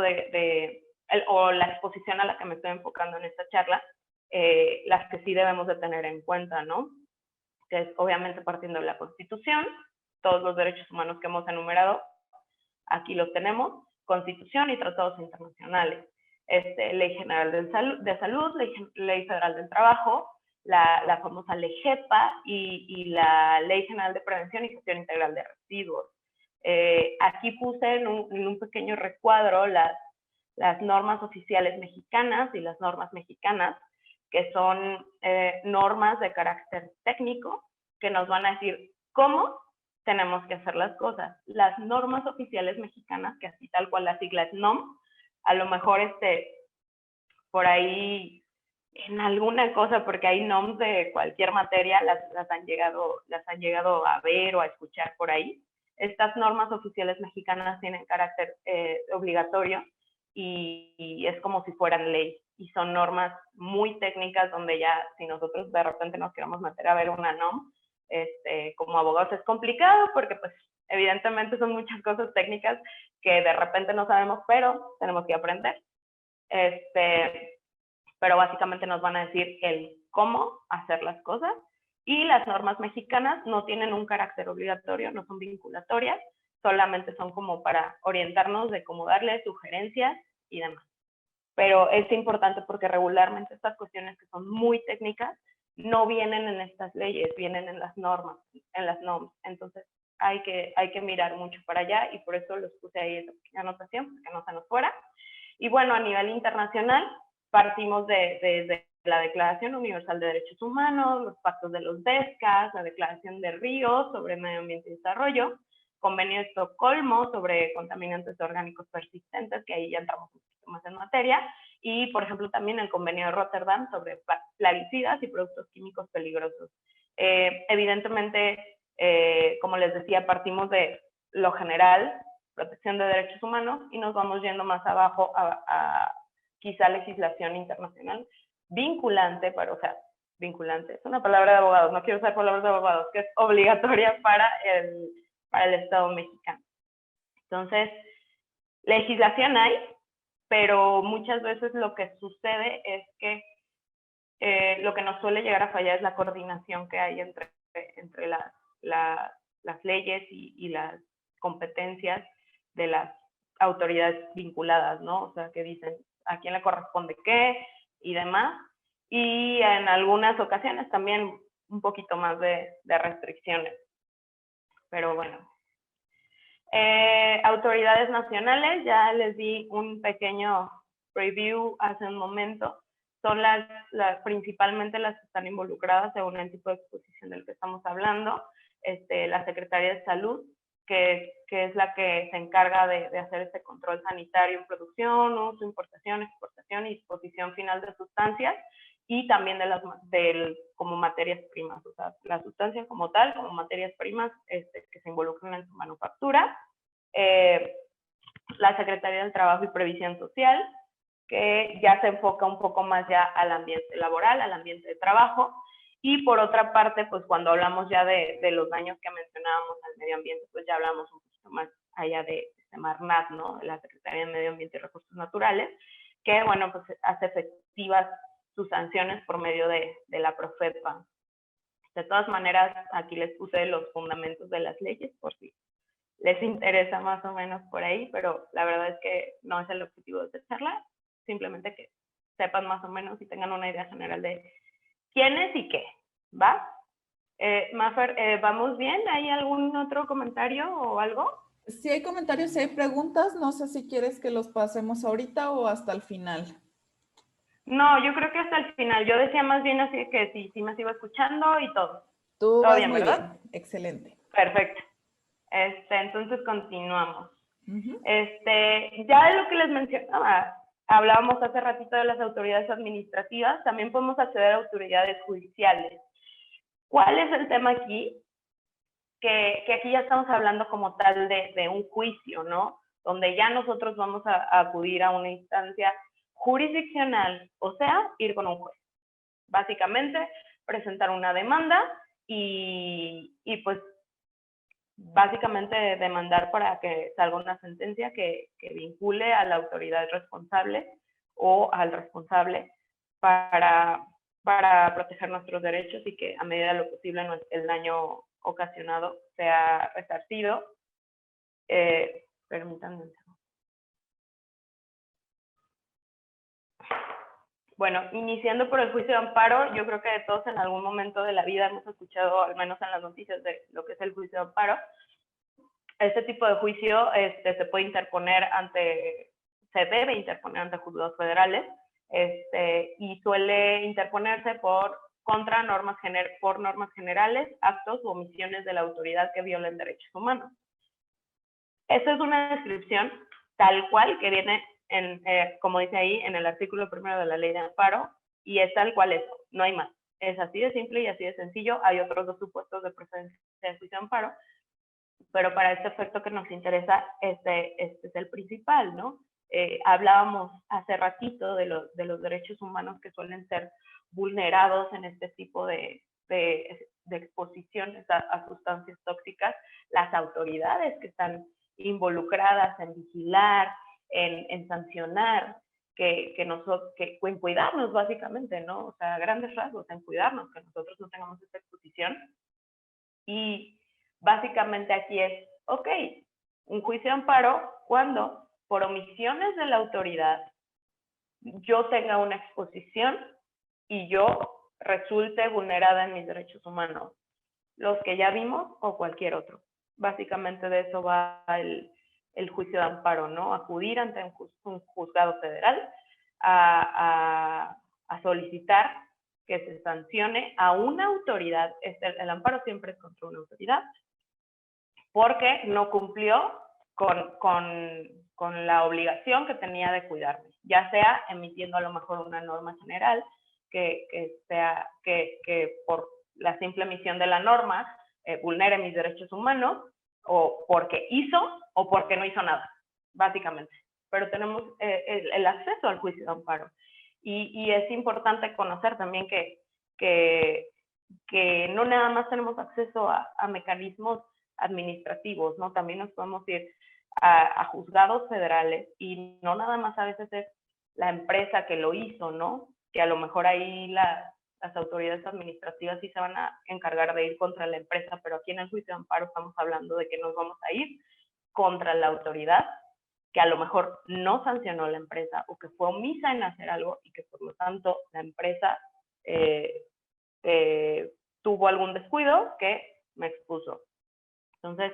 o la exposición a la que me estoy enfocando en esta charla, las que sí debemos de tener en cuenta, ¿no? Que es obviamente partiendo de la Constitución, todos los derechos humanos que hemos enumerado, aquí los tenemos, Constitución y tratados internacionales. Ley General de Salud, Ley Federal del Trabajo, la famosa Ley GEPA y la Ley General de Prevención y Gestión Integral de Residuos. Aquí puse en un pequeño recuadro las normas oficiales mexicanas y las normas mexicanas, que son normas de carácter técnico, que nos van a decir cómo tenemos que hacer las cosas. Las normas oficiales mexicanas, que así tal cual la sigla es NOM, a lo mejor por ahí en alguna cosa, porque hay NOMs de cualquier materia, las han llegado a ver o a escuchar por ahí. Estas normas oficiales mexicanas tienen carácter obligatorio y es como si fueran ley. Y son normas muy técnicas donde ya si nosotros de repente nos queremos meter a ver una NOM, como abogados es complicado porque pues evidentemente son muchas cosas técnicas que de repente no sabemos, pero tenemos que aprender. Pero básicamente nos van a decir el cómo hacer las cosas, y las normas mexicanas no tienen un carácter obligatorio, no son vinculatorias, solamente son como para orientarnos de cómo darle sugerencias y demás. Pero es importante porque regularmente estas cuestiones que son muy técnicas no vienen en estas leyes, vienen en las normas, en las NOMs. Entonces hay que mirar mucho para allá y por eso los puse ahí esa pequeña anotación, para que no se nos fuera. Y bueno, a nivel internacional partimos de la Declaración Universal de Derechos Humanos, los pactos de los DESCAS, la Declaración de Río sobre Medio Ambiente y Desarrollo, Convenio de Estocolmo sobre contaminantes orgánicos persistentes, que ahí ya entramos un poquito más en materia, y por ejemplo también el Convenio de Rotterdam sobre plaguicidas y productos químicos peligrosos. Evidentemente, como les decía, partimos de lo general, protección de derechos humanos, y nos vamos yendo más abajo a quizá legislación internacional vinculante, o sea, vinculante, es una palabra de abogados, no quiero usar palabras de abogados, que es obligatoria para el Estado mexicano. Entonces, legislación hay, pero muchas veces lo que sucede es que lo que nos suele llegar a fallar es la coordinación que hay entre las leyes y las competencias de las autoridades vinculadas, ¿no? O sea, que dicen a quién le corresponde qué y demás. Y en algunas ocasiones también un poquito más de restricciones. Pero bueno. Autoridades nacionales, ya les di un pequeño preview hace un momento. Son principalmente las que están involucradas según el tipo de exposición del que estamos hablando. La Secretaría de Salud, que es la que se encarga de hacer este control sanitario en producción, uso, importación, exportación y disposición final de sustancias, y también como materias primas, o sea, la sustancia como tal, como materias primas que se involucran en su manufactura. La Secretaría del Trabajo y Previsión Social, que ya se enfoca un poco más ya al ambiente laboral, al ambiente de trabajo. Y por otra parte, pues cuando hablamos ya de los daños que mencionábamos al medio ambiente, pues ya hablamos un poquito más allá de Semarnat, ¿no? La Secretaría de Medio Ambiente y Recursos Naturales, que, bueno, pues hace efectivas sus sanciones por medio de la Profepa. De todas maneras, aquí les puse los fundamentos de las leyes por si les interesa más o menos por ahí, pero la verdad es que no es el objetivo de esta charla, simplemente que sepan más o menos y tengan una idea general de quién es y qué, ¿va? Mafer, ¿vamos bien? ¿Hay algún otro comentario o algo? Si hay comentarios, si hay preguntas, no sé si quieres que los pasemos ahorita o hasta el final. No, yo creo que hasta el final. Yo decía más bien así que sí me sigo escuchando y todo. Tú vas muy bien, excelente. Perfecto. Entonces continuamos. Ya de lo que les mencionaba, hablábamos hace ratito de las autoridades administrativas, también podemos acceder a autoridades judiciales. ¿Cuál es el tema aquí? Que aquí ya estamos hablando como tal de un juicio, ¿no? Donde ya nosotros vamos a acudir a una instancia jurisdiccional, o sea, ir con un juez. básicamente presentar una demanda y pues básicamente demandar para que salga una sentencia que vincule a la autoridad responsable o al responsable para proteger nuestros derechos y que a medida de lo posible el daño ocasionado sea resarcido. Permítanme un segundo. Bueno, iniciando por el juicio de amparo, yo creo que todos en algún momento de la vida hemos escuchado, al menos en las noticias, de lo que es el juicio de amparo. Este tipo de juicio se puede interponer se debe interponer ante juzgados federales, y suele interponerse contra normas generales, actos u omisiones de la autoridad que violen derechos humanos. Esta es una descripción tal cual que viene, como dice ahí, en el artículo 1 de la ley de amparo, y es tal cual eso, no hay más. Es así de simple y así de sencillo. Hay otros dos supuestos de procedencia de juicio de amparo, pero para este efecto que nos interesa, este es el principal, ¿no? Hablábamos hace ratito de los derechos humanos que suelen ser vulnerados en este tipo de exposiciones a sustancias tóxicas. Las autoridades que están involucradas en vigilar, en sancionar, en cuidarnos básicamente, ¿no? O sea, a grandes rasgos, en cuidarnos, que nosotros no tengamos esta exposición. Y básicamente aquí es, ok, un juicio de amparo cuando por omisiones de la autoridad yo tenga una exposición y yo resulte vulnerada en mis derechos humanos, los que ya vimos o cualquier otro. Básicamente de eso va el juicio de amparo, ¿no? Acudir ante un juzgado federal a solicitar que se sancione a una autoridad. El amparo siempre es contra una autoridad porque no cumplió con la obligación que tenía de cuidarme, ya sea emitiendo a lo mejor una norma general que por la simple emisión de la norma vulnere mis derechos humanos, o porque hizo o porque no hizo nada, básicamente. Pero tenemos el acceso al juicio de amparo. Y es importante conocer también que no nada más tenemos acceso a mecanismos administrativos, ¿no? También nos podemos ir a juzgados federales, y no nada más a veces es la empresa que lo hizo, ¿no? Que a lo mejor ahí las autoridades administrativas sí se van a encargar de ir contra la empresa, pero aquí en el juicio de amparo estamos hablando de que nos vamos a ir contra la autoridad que a lo mejor no sancionó la empresa o que fue omisa en hacer algo y que por lo tanto la empresa tuvo algún descuido que me expuso. Entonces,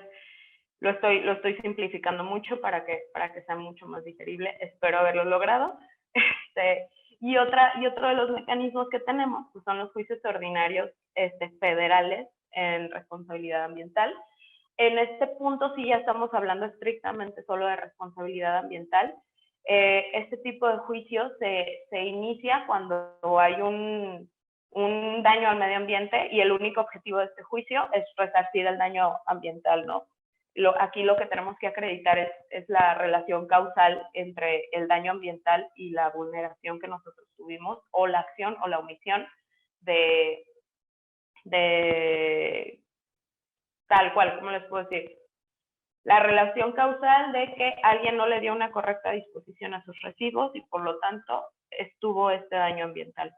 lo estoy simplificando mucho para que sea mucho más digerible. Espero haberlo logrado. Y otro de los mecanismos que tenemos pues son los juicios ordinarios federales en responsabilidad ambiental. En este punto sí ya estamos hablando estrictamente solo de responsabilidad ambiental. Este tipo de juicio se inicia cuando hay un daño al medio ambiente, y el único objetivo de este juicio es resarcir el daño ambiental, ¿no? Aquí lo que tenemos que acreditar es la relación causal entre el daño ambiental y la vulneración que nosotros tuvimos, o la acción o la omisión de tal cual, ¿cómo les puedo decir? La relación causal de que alguien no le dio una correcta disposición a sus residuos y por lo tanto estuvo este daño ambiental.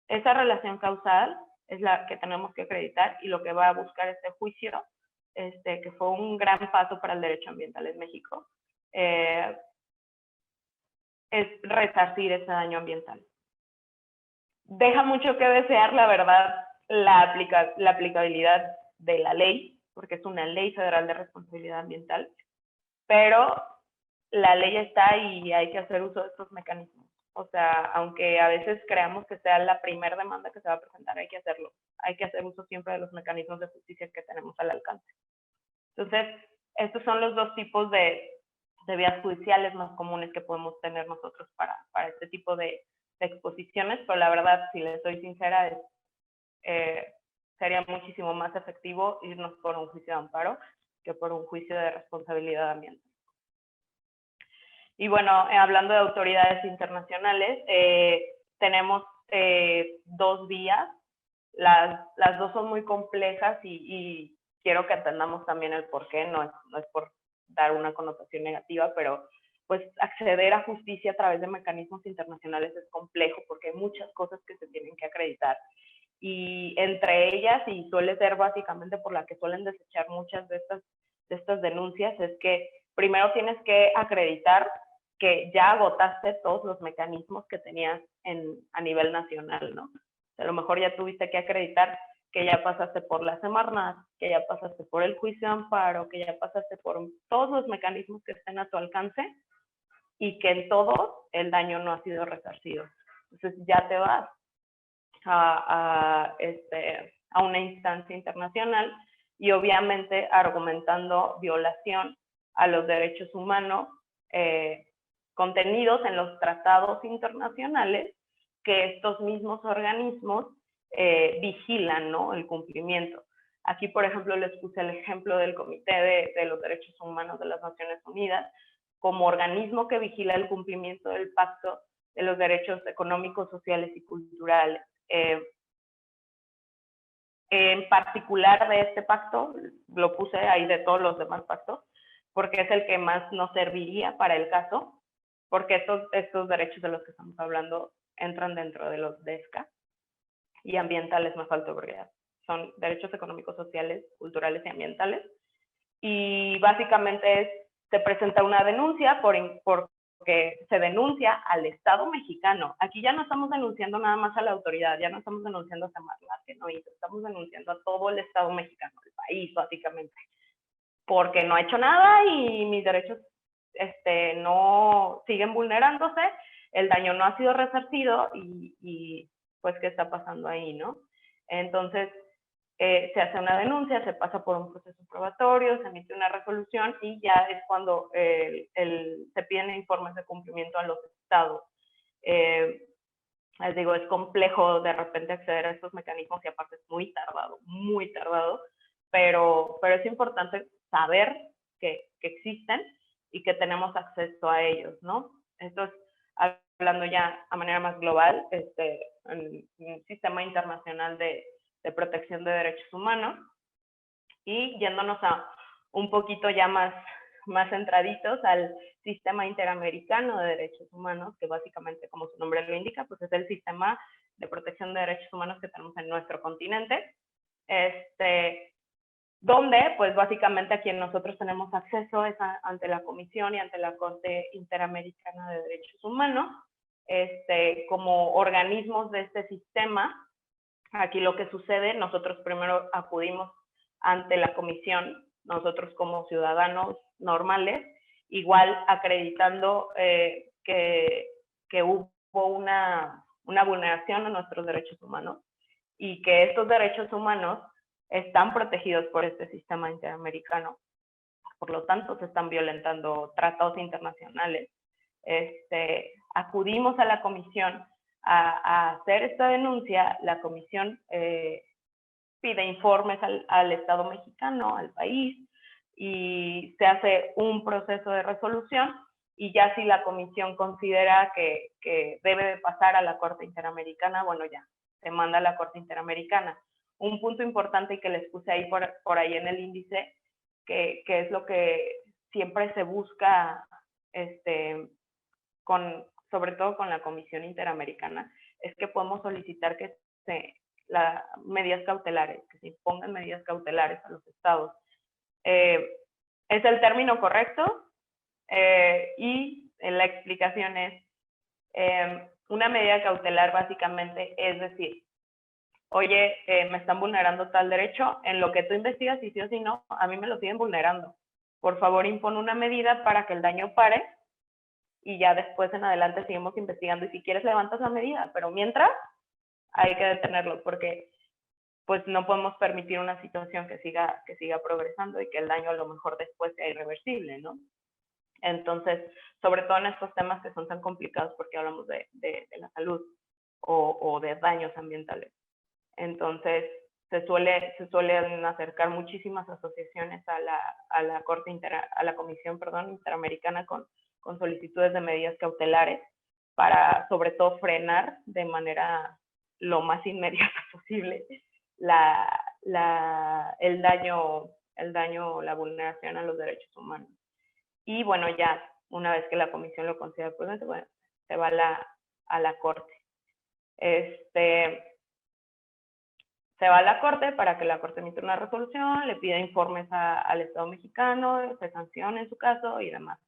Esa relación causal es la que tenemos que acreditar, y lo que va a buscar este juicio, que fue un gran paso para el derecho ambiental en México, es resarcir ese daño ambiental. Deja mucho que desear, la verdad, la aplicabilidad de la ley, porque es una ley federal de responsabilidad ambiental, pero la ley está y hay que hacer uso de estos mecanismos. O sea, aunque a veces creamos que sea la primera demanda que se va a presentar, hay que hacerlo. Hay que hacer uso siempre de los mecanismos de justicia que tenemos al alcance. Entonces, estos son los dos tipos de vías judiciales más comunes que podemos tener nosotros para este tipo de exposiciones, pero la verdad, si les soy sincera, sería muchísimo más efectivo irnos por un juicio de amparo que por un juicio de responsabilidad ambiental. Y bueno, hablando de autoridades internacionales, tenemos dos vías. Las dos son muy complejas y quiero que entendamos también el por qué, no es por dar una connotación negativa, pero pues acceder a justicia a través de mecanismos internacionales es complejo porque hay muchas cosas que se tienen que acreditar. Y entre ellas, y suele ser básicamente por la que suelen desechar muchas de estas denuncias, es que primero tienes que acreditar que ya agotaste todos los mecanismos que tenías a nivel nacional, ¿no? A lo mejor ya tuviste que acreditar que ya pasaste por la Semarnat, que ya pasaste por el juicio de amparo, que ya pasaste por todos los mecanismos que estén a tu alcance y que en todos el daño no ha sido resarcido. Entonces ya te vas a una instancia internacional y obviamente argumentando violación a los derechos humanos contenidos en los tratados internacionales que estos mismos organismos vigilan, ¿no?, el cumplimiento. Aquí, por ejemplo, les puse el ejemplo del Comité de los Derechos Humanos de las Naciones Unidas como organismo que vigila el cumplimiento del Pacto de los Derechos Económicos, Sociales y Culturales. En particular de este pacto, lo puse ahí de todos los demás pactos, porque es el que más nos serviría para el caso, porque estos derechos de los que estamos hablando entran dentro de los DESCA, y ambientales más alto, porque son derechos económicos, sociales, culturales y ambientales. Y básicamente se presenta una denuncia porque se denuncia al Estado mexicano. Aquí ya no estamos denunciando nada más a la autoridad, ya no estamos denunciando a Semarnat, que no hizo, estamos denunciando a todo el Estado mexicano, el país básicamente, porque no ha hecho nada y mis derechos no siguen vulnerándose, el daño no ha sido resarcido y pues qué está pasando ahí, ¿no? Entonces se hace una denuncia, se pasa por un proceso probatorio, se emite una resolución y ya es cuando se piden informes de cumplimiento a los estados. Les digo, es complejo de repente acceder a estos mecanismos y aparte es muy tardado, pero es importante saber que existen y que tenemos acceso a ellos, ¿no? Entonces, hablando ya a manera más global, en un sistema internacional de protección de derechos humanos y yéndonos a un poquito ya más centraditos al sistema interamericano de derechos humanos, que básicamente, como su nombre lo indica, pues es el sistema de protección de derechos humanos que tenemos en nuestro continente, donde pues básicamente a quien nosotros tenemos acceso es ante la Comisión y ante la Corte Interamericana de Derechos Humanos, como organismos de este sistema. Aquí lo que sucede, nosotros primero acudimos ante la comisión, nosotros como ciudadanos normales, igual acreditando que hubo una vulneración a nuestros derechos humanos y que estos derechos humanos están protegidos por este sistema interamericano. Por lo tanto, se están violentando tratados internacionales. Acudimos a la comisión a hacer esta denuncia, la comisión pide informes al Estado mexicano, al país, y se hace un proceso de resolución, y ya si la comisión considera que debe de pasar a la Corte Interamericana, bueno, ya, se manda a la Corte Interamericana. Un punto importante y que les puse ahí por ahí en el índice, que es lo que siempre se busca, sobre todo con la Comisión Interamericana, es que podemos solicitar que medidas cautelares, que se impongan medidas cautelares a los estados. Es el término correcto y la explicación es, una medida cautelar básicamente es decir, oye, me están vulnerando tal derecho, en lo que tú investigas y sí o sí no, a mí me lo siguen vulnerando. Por favor, impone una medida para que el daño pare y ya después en adelante seguimos investigando y si quieres levantas la medida, pero mientras hay que detenerlo porque pues no podemos permitir una situación que siga progresando y que el daño a lo mejor después sea irreversible, ¿no? Entonces, sobre todo en estos temas que son tan complicados porque hablamos de la salud o de daños ambientales. Entonces, se suelen acercar muchísimas asociaciones a la Comisión Interamericana con solicitudes de medidas cautelares para sobre todo frenar de manera lo más inmediata posible el daño, la vulneración a los derechos humanos. Y bueno, ya una vez que la comisión lo considera prudente, bueno, se va a la corte. Se va a la corte para que la corte emita una resolución, le pida informes al Estado mexicano, se sancione en su caso y demás.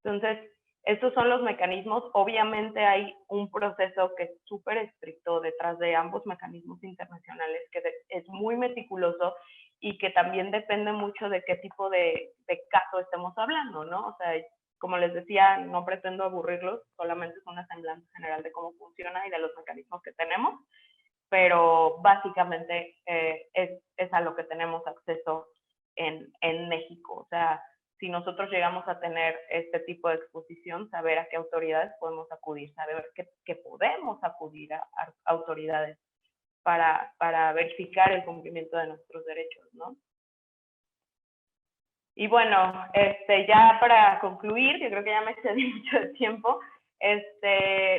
Entonces, estos son los mecanismos. Obviamente hay un proceso que es súper estricto detrás de ambos mecanismos internacionales, que es muy meticuloso y que también depende mucho de qué tipo de caso estemos hablando, ¿no? O sea, como les decía, no pretendo aburrirlos, solamente es una semblanza general de cómo funciona y de los mecanismos que tenemos, pero básicamente es a lo que tenemos acceso en México. O sea, si nosotros llegamos a tener este tipo de exposición, saber a qué autoridades podemos acudir, saber que podemos acudir a autoridades para verificar el cumplimiento de nuestros derechos, ¿no? Y bueno, ya para concluir, yo creo que ya me excedí mucho de tiempo,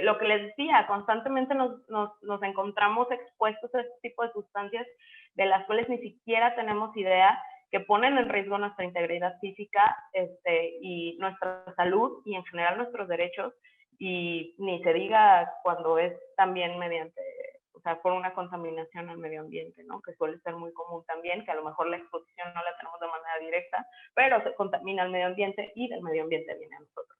lo que les decía, constantemente nos encontramos expuestos a este tipo de sustancias de las cuales ni siquiera tenemos idea, que ponen en riesgo nuestra integridad física y nuestra salud y en general nuestros derechos, y ni se diga cuando es también mediante, o sea, por una contaminación al medio ambiente, ¿no? Que suele ser muy común también, que a lo mejor la exposición no la tenemos de manera directa, pero se contamina el medio ambiente y del medio ambiente viene a nosotros.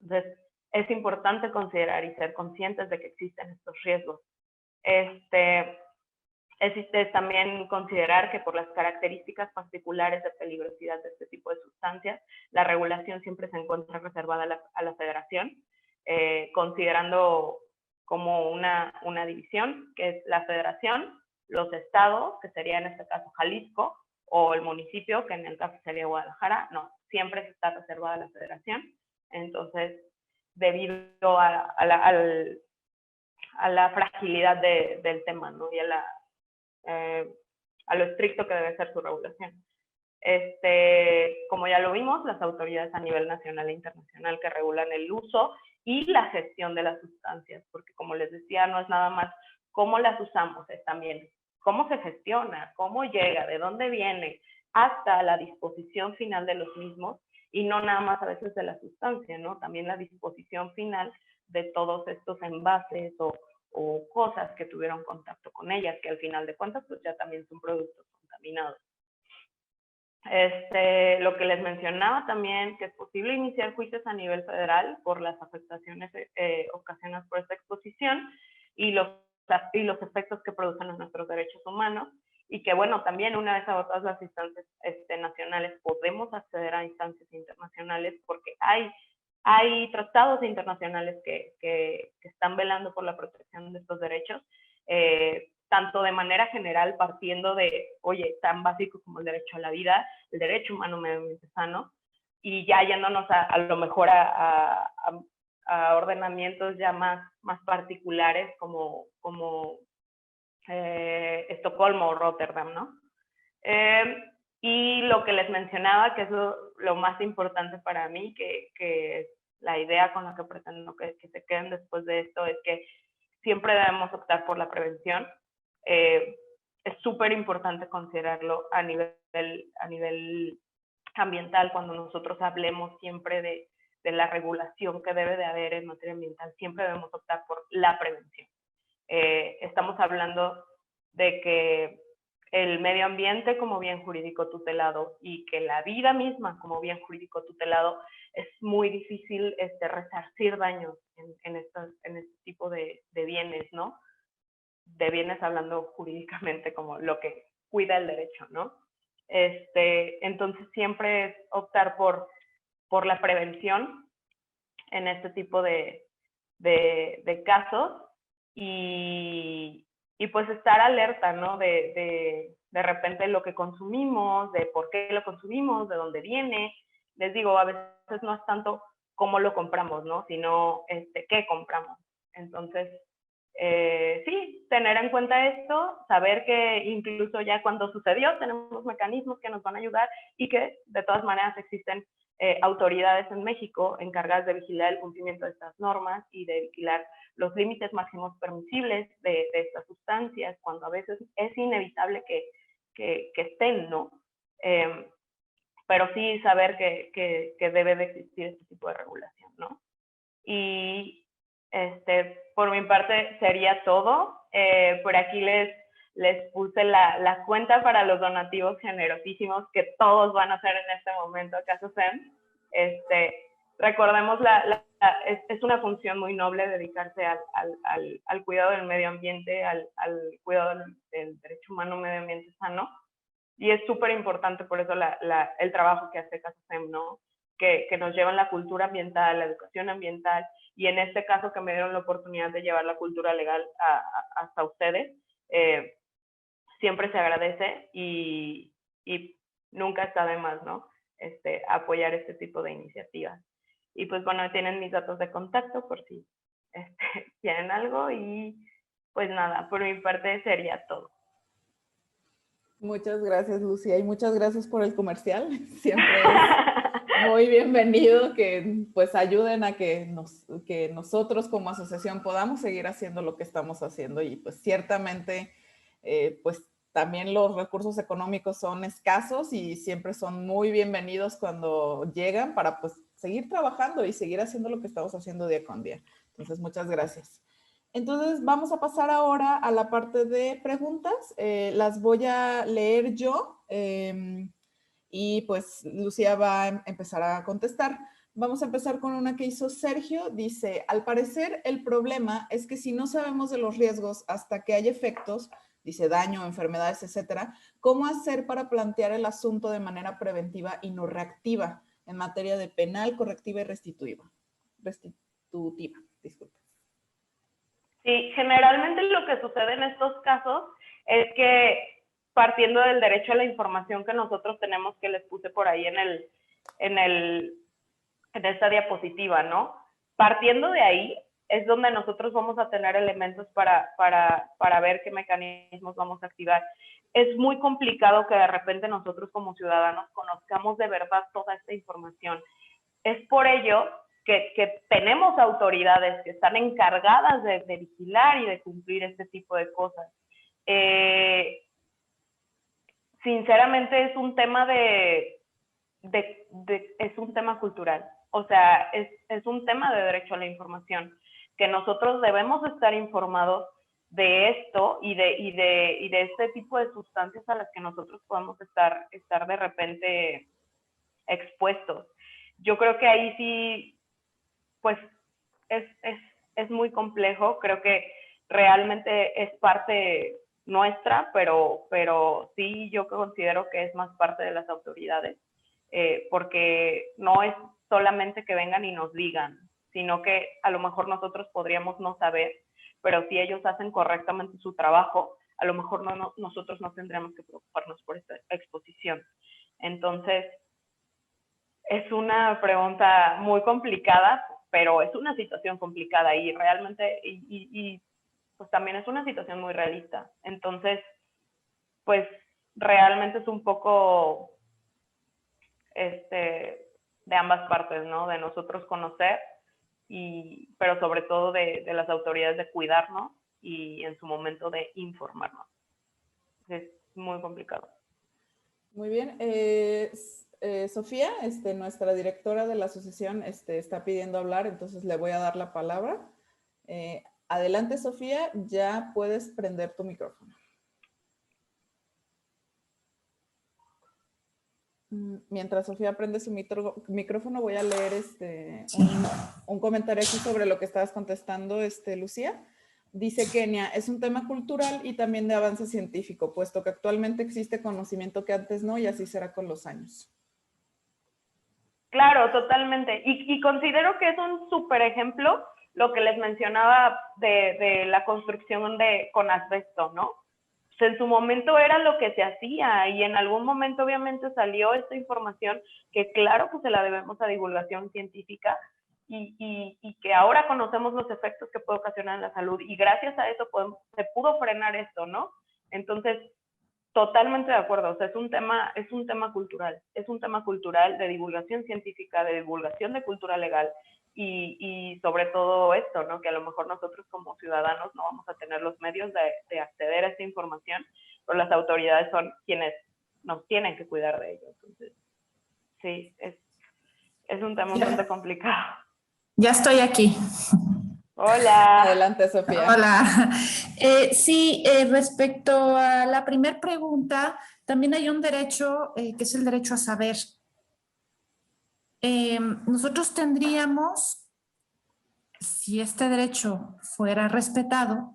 Entonces, es importante considerar y ser conscientes de que existen estos riesgos. Existe también considerar que por las características particulares de peligrosidad de este tipo de sustancias, la regulación siempre se encuentra reservada a la federación, considerando como una división, que es la federación, los estados, que sería en este caso Jalisco, o el municipio, que en el caso sería Guadalajara. No, siempre está reservada a la federación. Entonces, debido a la fragilidad del tema, ¿no? Y a lo estricto que debe ser su regulación. Como ya lo vimos, las autoridades a nivel nacional e internacional que regulan el uso y la gestión de las sustancias, porque como les decía, no es nada más cómo las usamos, es también cómo se gestiona, cómo llega, de dónde viene, hasta la disposición final de los mismos, y no nada más a veces de la sustancia, ¿no? También la disposición final de todos estos envases o cosas que tuvieron contacto con ellas, que al final de cuentas pues ya también son productos contaminados. Lo que les mencionaba también, que es posible iniciar juicios a nivel federal por las afectaciones ocasionadas por esta exposición y los efectos que producen en nuestros derechos humanos, y que bueno, también una vez agotadas las instancias nacionales podemos acceder a instancias internacionales, porque hay tratados internacionales que están velando por la protección de estos derechos, tanto de manera general, partiendo de, oye, tan básico como el derecho a la vida, el derecho humano medioambiente sano, y ya yéndonos a lo mejor a ordenamientos ya más particulares como Estocolmo o Rotterdam, ¿no? Y lo que les mencionaba, que es lo más importante para mí, que es la idea con la que pretendo que se queden después de esto, es que siempre debemos optar por la prevención. Es súper importante considerarlo a nivel ambiental cuando nosotros hablemos siempre de la regulación que debe de haber en materia ambiental. Siempre debemos optar por la prevención. Estamos hablando de que el medio ambiente como bien jurídico tutelado y que la vida misma como bien jurídico tutelado, es muy difícil resarcir daños en este tipo de bienes, ¿no? De bienes hablando jurídicamente como lo que cuida el derecho, ¿no? Entonces siempre es optar por la prevención en este tipo de casos y pues estar alerta, ¿no? De repente lo que consumimos, de por qué lo consumimos, de dónde viene. Les digo, a veces no es tanto cómo lo compramos, ¿no? Sino qué compramos. Entonces, sí, tener en cuenta esto, saber que incluso ya cuando sucedió tenemos mecanismos que nos van a ayudar y que de todas maneras existen autoridades en México encargadas de vigilar el cumplimiento de estas normas y de vigilar los límites máximos permisibles de estas sustancias, cuando a veces es inevitable que estén, ¿no? Pero sí saber que debe de existir este tipo de regulación, ¿no? Y por mi parte sería todo. Por aquí les puse la cuenta para los donativos generosísimos que todos van a hacer en este momento, ¿acaso SEM? Recordemos, es una función muy noble dedicarse al cuidado del medio ambiente, al cuidado del derecho humano, medio ambiente sano. Y es súper importante por eso el trabajo que hace CASASEM, ¿no? Que nos llevan la cultura ambiental, la educación ambiental, y en este caso que me dieron la oportunidad de llevar la cultura legal hasta ustedes, siempre se agradece y nunca está de más, ¿no? Apoyar este tipo de iniciativas. Y pues bueno, tienen mis datos de contacto por si quieren algo, y pues nada, por mi parte sería todo. Muchas gracias, Lucía, y muchas gracias por el comercial. Siempre es muy bienvenido que pues ayuden a que nosotros como asociación podamos seguir haciendo lo que estamos haciendo, y pues ciertamente pues también los recursos económicos son escasos y siempre son muy bienvenidos cuando llegan para pues seguir trabajando y seguir haciendo lo que estamos haciendo día con día. Entonces, muchas gracias. Entonces, vamos a pasar ahora a la parte de preguntas. Las voy a leer yo y pues Lucía va a empezar a contestar. Vamos a empezar con una que hizo Sergio. Dice, al parecer el problema es que si no sabemos de los riesgos hasta que hay efectos, dice daño, enfermedades, etcétera, ¿cómo hacer para plantear el asunto de manera preventiva y no reactiva en materia de penal, correctiva y restitutiva? Disculpe. Sí, generalmente lo que sucede en estos casos es que, partiendo del derecho a la información que nosotros tenemos, que les puse por ahí en esta diapositiva, ¿no? Partiendo de ahí es donde nosotros vamos a tener elementos para ver qué mecanismos vamos a activar. Es muy complicado que de repente nosotros como ciudadanos conozcamos de verdad toda esta información. Es por ello que tenemos autoridades que están encargadas de vigilar y de cumplir este tipo de cosas. Sinceramente es un tema es un tema cultural, o sea, es un tema de derecho a la información, que nosotros debemos estar informados de esto y de este tipo de sustancias a las que nosotros podemos estar de repente expuestos. Yo creo que ahí sí, pues es muy complejo. Creo que realmente es parte nuestra, pero sí yo considero que es más parte de las autoridades, porque no es solamente que vengan y nos digan, sino que a lo mejor nosotros podríamos no saber, pero si ellos hacen correctamente su trabajo, a lo mejor nosotros no tendríamos que preocuparnos por esta exposición. Entonces, es una pregunta muy complicada, pero es una situación complicada y realmente, pues también es una situación muy realista. Entonces, pues realmente es un poco de ambas partes, ¿no? De nosotros conocer, pero sobre todo de las autoridades de cuidarnos y en su momento de informarnos. Es muy complicado. Muy bien. Sofía, nuestra directora de la asociación, está pidiendo hablar, entonces le voy a dar la palabra. Adelante, Sofía, ya puedes prender tu micrófono. Mientras Sofía prende su micrófono, voy a leer un comentario aquí sobre lo que estabas contestando, Lucía. Dice Kenia, es un tema cultural y también de avance científico, puesto que actualmente existe conocimiento que antes no, y así será con los años. Claro, totalmente. Y considero que es un súper ejemplo lo que les mencionaba de la construcción con asbesto, ¿no? Pues en su momento era lo que se hacía y en algún momento obviamente salió esta información que claro que se la debemos a divulgación científica y que ahora conocemos los efectos que puede ocasionar en la salud, y gracias a eso se pudo pudo frenar esto, ¿no? Entonces, totalmente de acuerdo, o sea, es un tema cultural, es un tema cultural de divulgación científica, de divulgación de cultura legal y sobre todo esto, ¿no? Que a lo mejor nosotros como ciudadanos no vamos a tener los medios de acceder a esta información, pero las autoridades son quienes nos tienen que cuidar de ello. Entonces, sí, es un tema bastante complicado. Ya estoy aquí. Hola. Adelante, Sofía. Hola. Sí, respecto a la primera pregunta, también hay un derecho que es el derecho a saber. Nosotros tendríamos, si este derecho fuera respetado,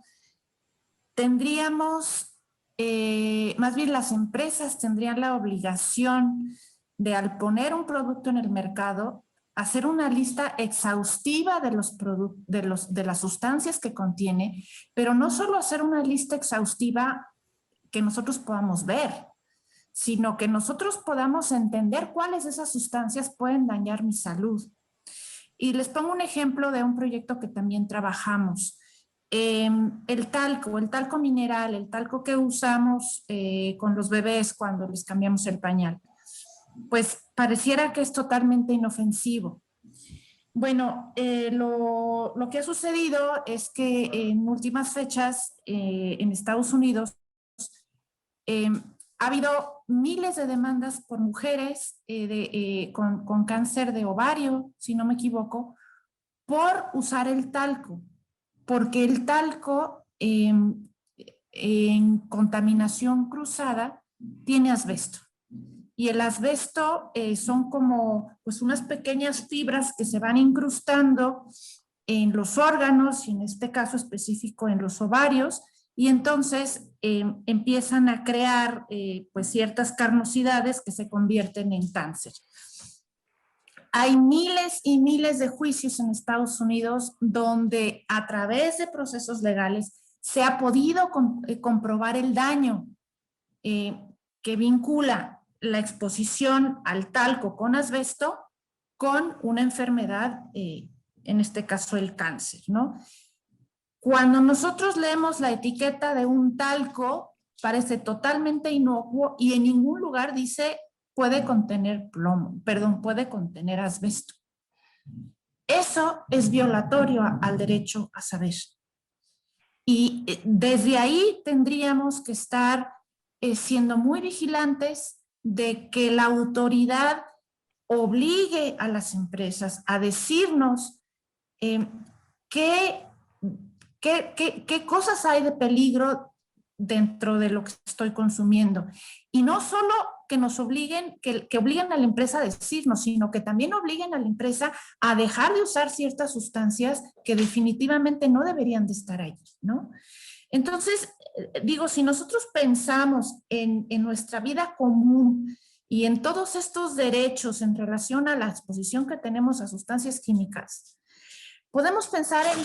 tendríamos, más bien las empresas tendrían la obligación de, al poner un producto en el mercado, hacer una lista exhaustiva de las sustancias que contiene, pero no solo hacer una lista exhaustiva que nosotros podamos ver, sino que nosotros podamos entender cuáles de esas sustancias pueden dañar mi salud. Y les pongo un ejemplo de un proyecto que también trabajamos. El talco mineral, el talco que usamos con los bebés cuando les cambiamos el pañal, pues pareciera que es totalmente inofensivo. Bueno, lo que ha sucedido es que en últimas fechas en Estados Unidos ha habido miles de demandas por mujeres con cáncer de ovario, si no me equivoco, por usar el talco, porque el talco en contaminación cruzada tiene asbesto. Y el asbesto son como pues unas pequeñas fibras que se van incrustando en los órganos, y en este caso específico en los ovarios, y entonces empiezan a crear pues ciertas carnosidades que se convierten en cáncer. Hay miles y miles de juicios en Estados Unidos donde a través de procesos legales se ha podido comprobar el daño que vincula la exposición al talco con asbesto con una enfermedad, en este caso el cáncer, ¿no? Cuando nosotros leemos la etiqueta de un talco, parece totalmente inocuo y en ningún lugar dice puede contener puede contener asbesto. Eso es violatorio al derecho a saber. Y desde ahí tendríamos que estar siendo muy vigilantes de que la autoridad obligue a las empresas a decirnos qué cosas hay de peligro dentro de lo que estoy consumiendo. Y no solo que nos obliguen, que obliguen a la empresa a decirnos, sino que también obliguen a la empresa a dejar de usar ciertas sustancias que definitivamente no deberían de estar allí, ¿no? Entonces, digo, si nosotros pensamos en nuestra vida común y en todos estos derechos en relación a la exposición que tenemos a sustancias químicas, podemos pensar en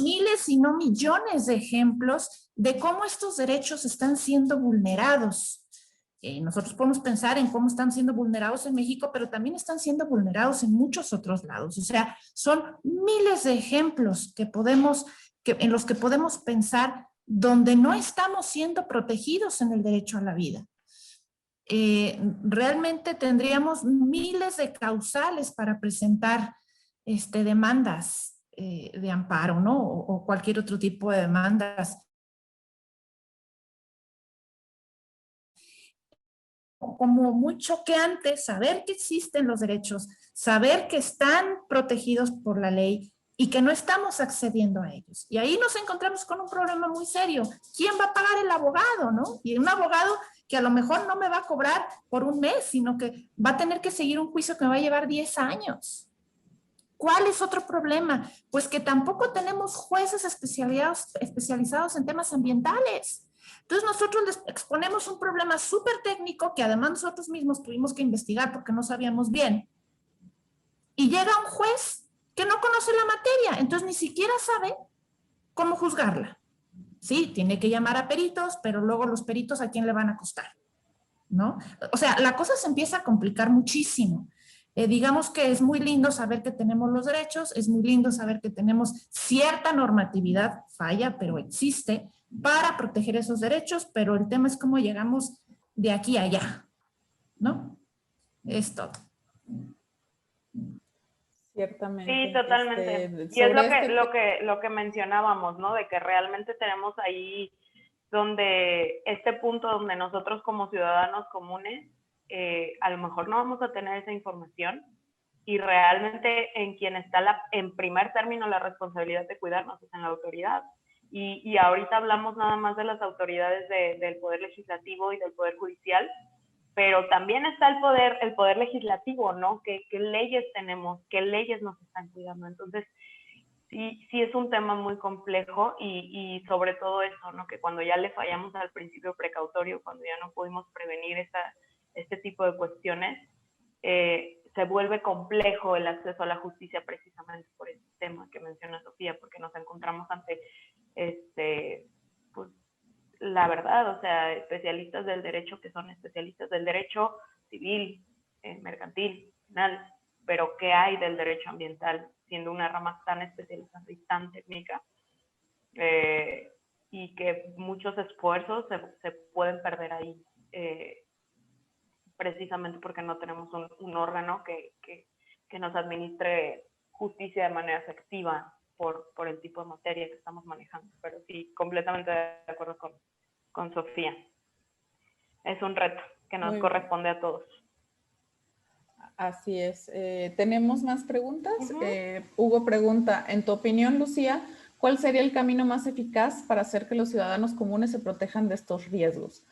miles y no millones de ejemplos de cómo estos derechos están siendo vulnerados. Nosotros podemos pensar en cómo están siendo vulnerados en México, pero también están siendo vulnerados en muchos otros lados. O sea, son miles de ejemplos en los que podemos pensar donde no estamos siendo protegidos en el derecho a la vida. Realmente tendríamos miles de causales para presentar demandas de amparo, ¿no? O cualquier otro tipo de demandas. Como muy choqueante saber que existen los derechos, saber que están protegidos por la ley y que no estamos accediendo a ellos. Y ahí nos encontramos con un problema muy serio. ¿Quién va a pagar el abogado, no? Y un abogado que a lo mejor no me va a cobrar por un mes, sino que va a tener que seguir un juicio que me va a llevar 10 años. ¿Cuál es otro problema? Pues que tampoco tenemos jueces especializados en temas ambientales. Entonces nosotros les exponemos un problema súper técnico que además nosotros mismos tuvimos que investigar porque no sabíamos bien. Y llega un juez que no conoce la materia, entonces ni siquiera sabe cómo juzgarla. Sí, tiene que llamar a peritos, pero luego los peritos ¿a quién le van a costar? ¿No? O sea, la cosa se empieza a complicar muchísimo. Digamos que es muy lindo saber que tenemos los derechos, es muy lindo saber que tenemos cierta normatividad, falla, pero existe, para proteger esos derechos, pero el tema es cómo llegamos de aquí a allá, ¿no? Es todo. Ciertamente. Sí, totalmente. Y es lo que mencionábamos, ¿no? De que realmente tenemos ahí donde este punto donde nosotros como ciudadanos comunes a lo mejor no vamos a tener esa información y realmente en quien está en primer término la responsabilidad de cuidarnos es en la autoridad. Y ahorita hablamos nada más de las autoridades del Poder Legislativo y del Poder Judicial, pero también está el poder legislativo, ¿no? ¿Qué leyes tenemos? ¿Qué leyes nos están cuidando? Entonces, sí es un tema muy complejo y sobre todo eso, ¿no? Que cuando ya le fallamos al principio precautorio, cuando ya no pudimos prevenir este tipo de cuestiones, se vuelve complejo el acceso a la justicia precisamente por ese tema que menciona Sofía, porque nos encontramos ante, pues, la verdad, o sea, especialistas del derecho que son especialistas del derecho civil, mercantil, penal, pero ¿qué hay del derecho ambiental, siendo una rama tan especializada y tan técnica? Y que muchos esfuerzos se pueden perder ahí, precisamente porque no tenemos un órgano que nos administre justicia de manera efectiva por el tipo de materia que estamos manejando. Pero sí, completamente de acuerdo con Sofía. Es un reto que nos corresponde a todos. Así es. ¿Tenemos más preguntas? Hugo pregunta, en tu opinión, Lucía, ¿cuál sería el camino más eficaz para hacer que los ciudadanos comunes se protejan de estos riesgos?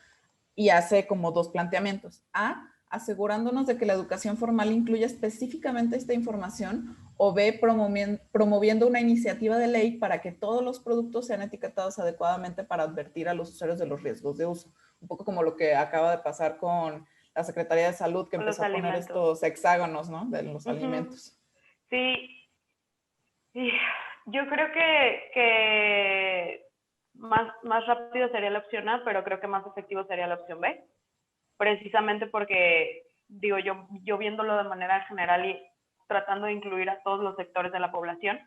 Y hace como dos planteamientos. A, asegurándonos de que la educación formal incluya específicamente esta información, o B, promoviendo una iniciativa de ley para que todos los productos sean etiquetados adecuadamente para advertir a los usuarios de los riesgos de uso. Un poco como lo que acaba de pasar con la Secretaría de Salud, que empezó a poner estos hexágonos, ¿no? De los alimentos. Sí, yo creo que más rápido sería la opción A, pero creo que más efectivo sería la opción B, precisamente porque, digo, yo viéndolo de manera general y tratando de incluir a todos los sectores de la población,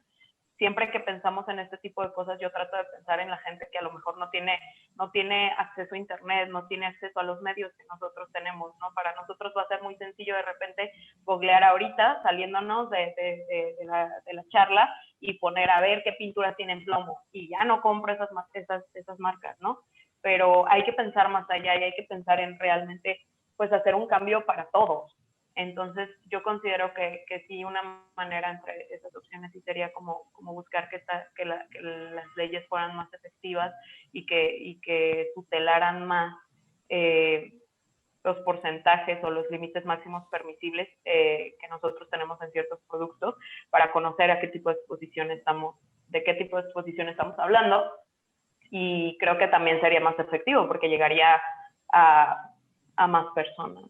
siempre que pensamos en este tipo de cosas, yo trato de pensar en la gente que a lo mejor no tiene acceso a internet, no tiene acceso a los medios que nosotros tenemos, ¿no? Para nosotros va a ser muy sencillo de repente googlear ahorita, saliéndonos de la charla, y poner a ver qué pinturas tienen plomo, y ya no compro esas marcas, ¿no? Pero hay que pensar más allá y hay que pensar en realmente, pues, hacer un cambio para todos. Entonces, yo considero que sí, una manera entre esas opciones sí sería como buscar que las leyes fueran más efectivas y que tutelaran más los porcentajes o los límites máximos permisibles que nosotros tenemos en ciertos productos, para conocer a qué tipo de exposición estamos hablando. Y creo que también sería más efectivo porque llegaría a más personas,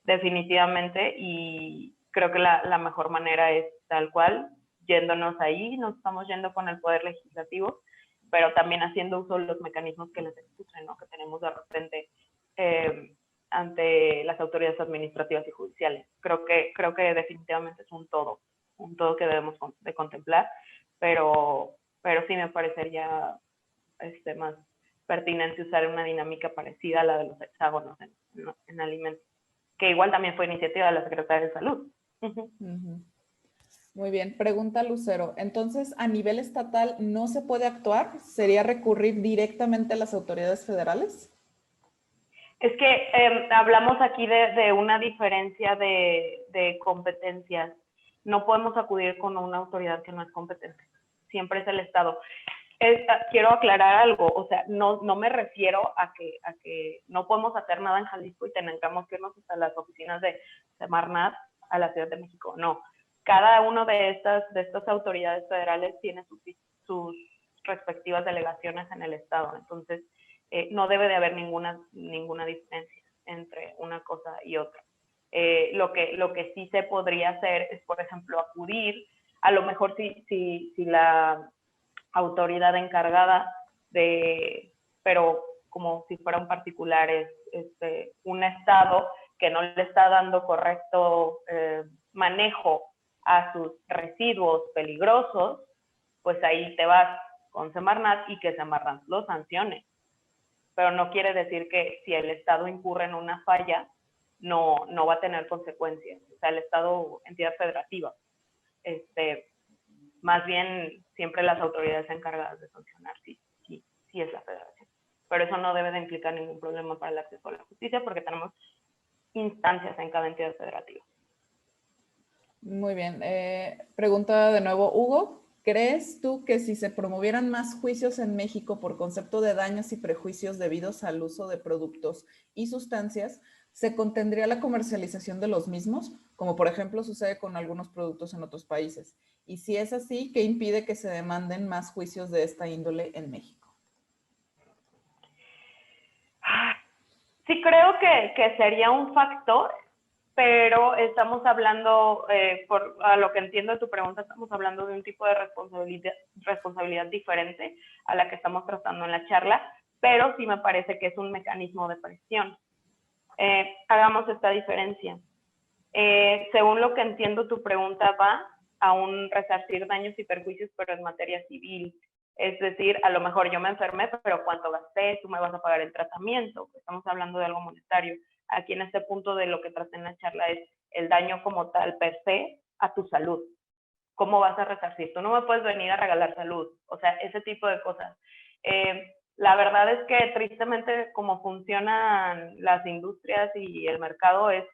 definitivamente, y creo que la mejor manera es tal cual, yéndonos ahí, nos estamos yendo con el Poder Legislativo, pero también haciendo uso de los mecanismos que les expuse, ¿no? Que tenemos de repente ante las autoridades administrativas y judiciales. Creo que definitivamente es un todo que debemos de contemplar, pero sí me parecería más pertinente usar una dinámica parecida a la de los hexágonos en alimentos, que igual también fue iniciativa de la Secretaría de Salud. Muy bien, pregunta Lucero. Entonces, ¿a nivel estatal no se puede actuar? ¿Sería recurrir directamente a las autoridades federales? Es que hablamos aquí de una diferencia de competencias. No podemos acudir con una autoridad que no es competente. Siempre es el Estado. Quiero aclarar algo, o sea, no me refiero a que no podemos hacer nada en Jalisco y tengamos que irnos hasta las oficinas de Semarnat a la Ciudad de México. No, cada una de estas autoridades federales tiene sus respectivas delegaciones en el Estado. Entonces, no debe de haber ninguna diferencia entre una cosa y otra. Lo que sí se podría hacer es, por ejemplo, acudir, a lo mejor si la autoridad encargada pero como si fuera un particular, es un estado que no le está dando correcto manejo a sus residuos peligrosos, pues ahí te vas con Semarnat y que Semarnat lo sancione. Pero no quiere decir que si el Estado incurre en una falla, no va a tener consecuencias. O sea, el Estado, entidad federativa. Más bien, siempre las autoridades encargadas de sancionar, sí es la federación. Pero eso no debe de implicar ningún problema para el acceso a la justicia, porque tenemos instancias en cada entidad federativa. Muy bien. Pregunta de nuevo, Hugo. ¿Crees tú que si se promovieran más juicios en México por concepto de daños y prejuicios debidos al uso de productos y sustancias, se contendría la comercialización de los mismos, como por ejemplo sucede con algunos productos en otros países? Y si es así, ¿qué impide que se demanden más juicios de esta índole en México? Sí creo que sería un factor, pero estamos hablando, a lo que entiendo de tu pregunta, estamos hablando de un tipo de responsabilidad diferente a la que estamos tratando en la charla, pero sí me parece que es un mecanismo de presión. Hagamos esta diferencia. Según lo que entiendo, tu pregunta va a un resarcir daños y perjuicios, pero en materia civil. Es decir, a lo mejor yo me enfermé, pero ¿cuánto gasté? Tú me vas a pagar el tratamiento. Estamos hablando de algo monetario. Aquí en este punto de lo que traté en la charla es el daño como tal per se a tu salud. ¿Cómo vas a resarcir? Tú no me puedes venir a regalar salud. O sea, ese tipo de cosas. La verdad es que tristemente como funcionan las industrias y el mercado es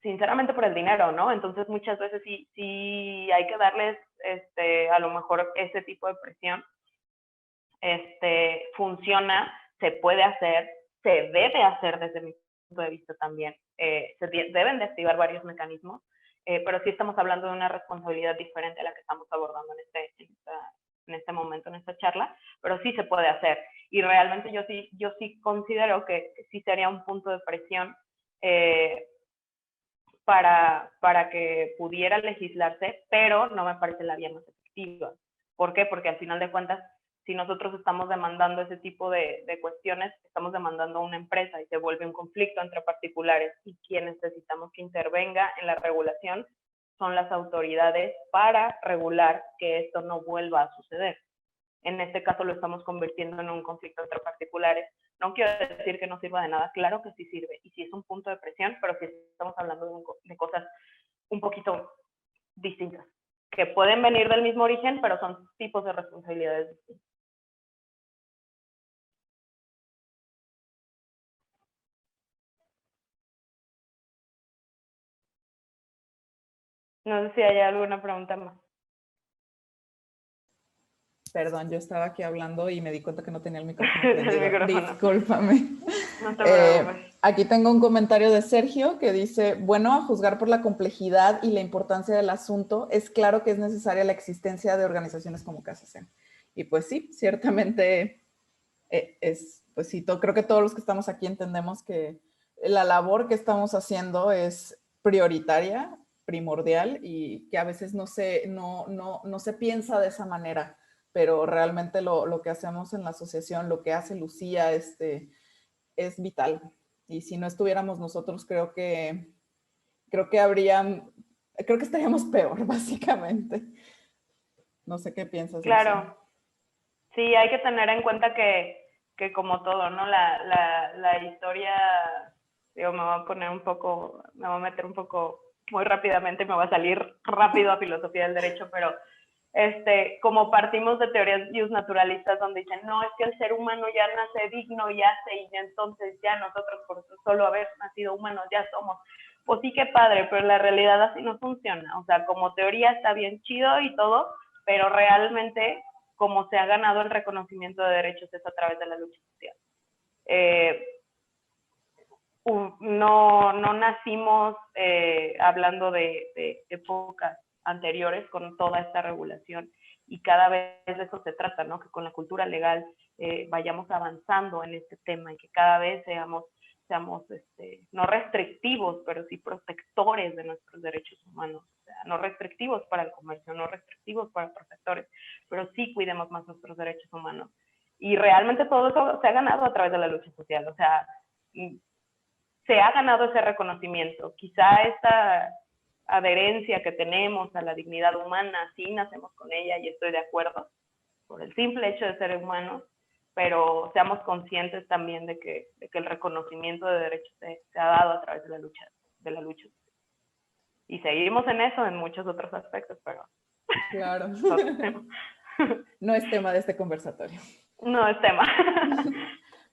sinceramente por el dinero, ¿no? Entonces muchas veces sí hay que darles a lo mejor ese tipo de presión. Funciona, se puede hacer, se debe hacer desde mi punto de vista también. Se deben de activar varios mecanismos, pero sí estamos hablando de una responsabilidad diferente a la que estamos abordando en este momento, en esta charla, pero sí se puede hacer. Y realmente yo sí considero que sí sería un punto de presión para que pudiera legislarse, pero no me parece la vía más efectiva. ¿Por qué? Porque al final de cuentas, si nosotros estamos demandando ese tipo de cuestiones, estamos demandando a una empresa y se vuelve un conflicto entre particulares, y quienes necesitamos que intervenga en la regulación son las autoridades para regular que esto no vuelva a suceder. En este caso lo estamos convirtiendo en un conflicto entre particulares. No quiero decir que no sirva de nada, claro que sí sirve, y sí es un punto de presión, pero sí estamos hablando de cosas un poquito distintas, que pueden venir del mismo origen, pero son tipos de responsabilidades distintas. No sé si hay alguna pregunta más. Perdón, yo estaba aquí hablando y me di cuenta que no tenía el micrófono prendido. Discúlpame. No te preocupes. Aquí tengo un comentario de Sergio que dice, bueno, a juzgar por la complejidad y la importancia del asunto, es claro que es necesaria la existencia de organizaciones como CASACEN. Y pues sí, ciertamente pues sí, creo que todos los que estamos aquí entendemos que la labor que estamos haciendo es prioritaria, primordial, y que a veces no se piensa de esa manera, pero realmente lo que hacemos en la asociación, lo que hace Lucía, es vital. Y si no estuviéramos nosotros, creo que estaríamos peor, básicamente. No sé qué piensas. Claro. Lucía. Sí, hay que tener en cuenta que como todo, ¿no? La historia, digo, me voy a meter un poco muy rápidamente, me va a salir rápido a filosofía del derecho, pero como partimos de teorías naturalistas donde dicen, no, es que el ser humano ya nace digno y hace, y entonces ya nosotros por solo haber nacido humanos ya somos. Pues sí, qué padre, pero la realidad así no funciona. O sea, como teoría está bien chido y todo, pero realmente como se ha ganado el reconocimiento de derechos es a través de la lucha social. No nacimos hablando de épocas anteriores con toda esta regulación, y cada vez de eso se trata, ¿no? Que con la cultura legal vayamos avanzando en este tema y que cada vez seamos no restrictivos, pero sí protectores de nuestros derechos humanos. O sea, no restrictivos para el comercio, no restrictivos para protectores, pero sí cuidemos más nuestros derechos humanos. Y realmente todo eso se ha ganado a través de la lucha social. O sea, se ha ganado ese reconocimiento. Quizá esta adherencia que tenemos a la dignidad humana, sí nacemos con ella y estoy de acuerdo, por el simple hecho de ser humanos, pero seamos conscientes también de que el reconocimiento de derechos se ha dado a través de la lucha. Y seguimos en eso en muchos otros aspectos, pero claro. No es tema de este conversatorio. No es tema.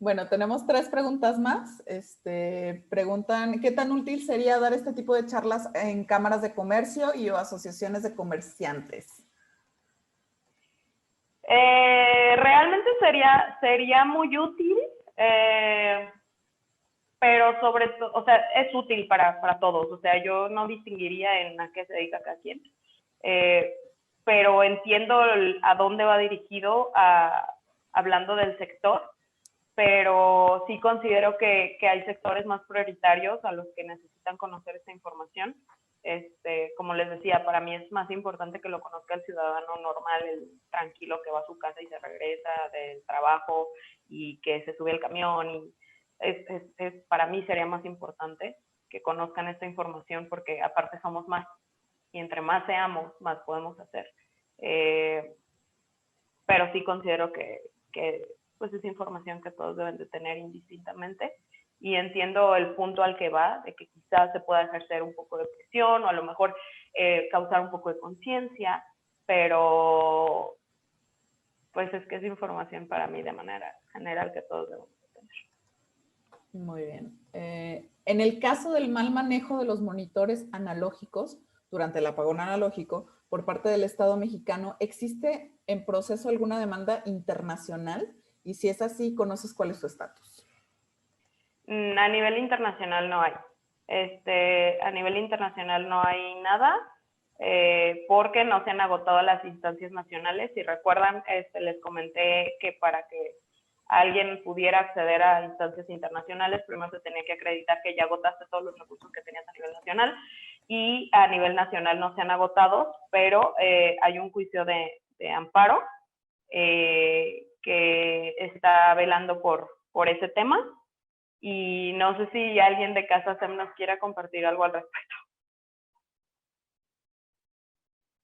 Bueno, tenemos 3 preguntas más. Preguntan, ¿qué tan útil sería dar este tipo de charlas en cámaras de comercio y o asociaciones de comerciantes? Realmente sería muy útil, pero sobre todo, o sea, es útil para todos. O sea, yo no distinguiría en a qué se dedica cada quien. Pero entiendo a dónde va dirigido hablando del sector, pero sí considero que hay sectores más prioritarios a los que necesitan conocer esta información. Como les decía, para mí es más importante que lo conozca el ciudadano normal, el tranquilo que va a su casa y se regresa del trabajo y que se sube al camión. Y para mí sería más importante que conozcan esta información porque aparte somos más y entre más seamos, más podemos hacer. Pero sí considero que pues es información que todos deben de tener indistintamente. Y entiendo el punto al que va, de que quizás se pueda ejercer un poco de presión o a lo mejor causar un poco de conciencia, pero pues es que es información para mí de manera general que todos debemos tener. Muy bien. En el caso del mal manejo de los monitores analógicos durante el apagón analógico por parte del Estado mexicano, ¿existe en proceso alguna demanda internacional? Y si es así, ¿conoces cuál es su estatus? A nivel internacional no hay. A nivel internacional no hay nada porque no se han agotado las instancias nacionales. Si recuerdan, les comenté que para que alguien pudiera acceder a instancias internacionales, primero se tenía que acreditar que ya agotaste todos los recursos que tenías a nivel nacional y a nivel nacional no se han agotado, pero hay un juicio de amparo que está velando por ese tema. Y no sé si alguien de Casa SEM nos quiera compartir algo al respecto.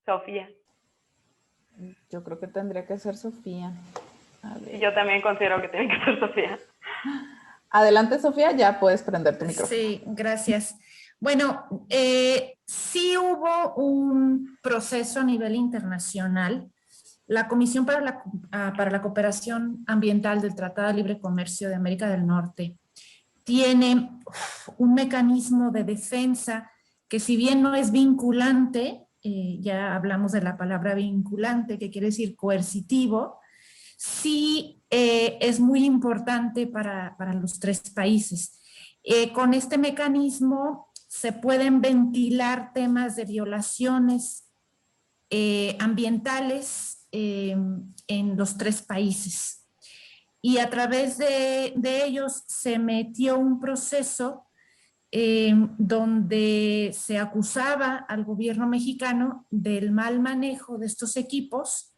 Sofía. Yo creo que tendría que ser Sofía. A ver. Yo también considero que tiene que ser Sofía. Adelante, Sofía, ya puedes prender tu micrófono. Sí, gracias. Bueno, sí hubo un proceso a nivel internacional. La Comisión para la Cooperación Ambiental del Tratado de Libre Comercio de América del Norte tiene un mecanismo de defensa que, si bien no es vinculante, ya hablamos de la palabra vinculante, que quiere decir coercitivo, sí es muy importante para los 3 países. Con este mecanismo se pueden ventilar temas de violaciones ambientales en los 3 países. Y a través de ellos se metió un proceso donde se acusaba al gobierno mexicano del mal manejo de estos equipos,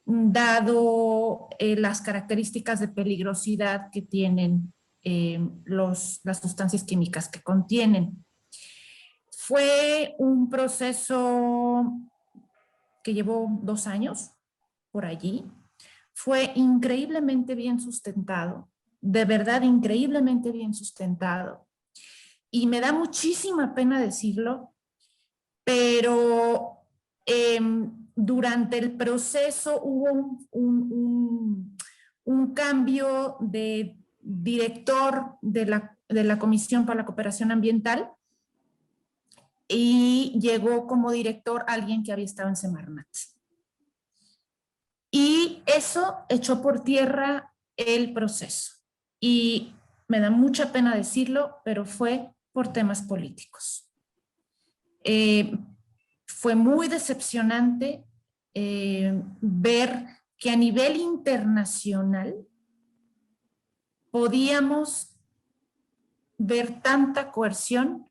dado las características de peligrosidad que tienen las sustancias químicas que contienen. Fue un proceso que llevó 2 años por allí. Fue increíblemente bien sustentado, de verdad increíblemente bien sustentado. Y me da muchísima pena decirlo, pero durante el proceso hubo un cambio de director de la Comisión para la Cooperación Ambiental y llegó como director alguien que había estado en Semarnat. Y eso echó por tierra el proceso. Y me da mucha pena decirlo, pero fue por temas políticos. Fue muy decepcionante ver que a nivel internacional podíamos ver tanta coerción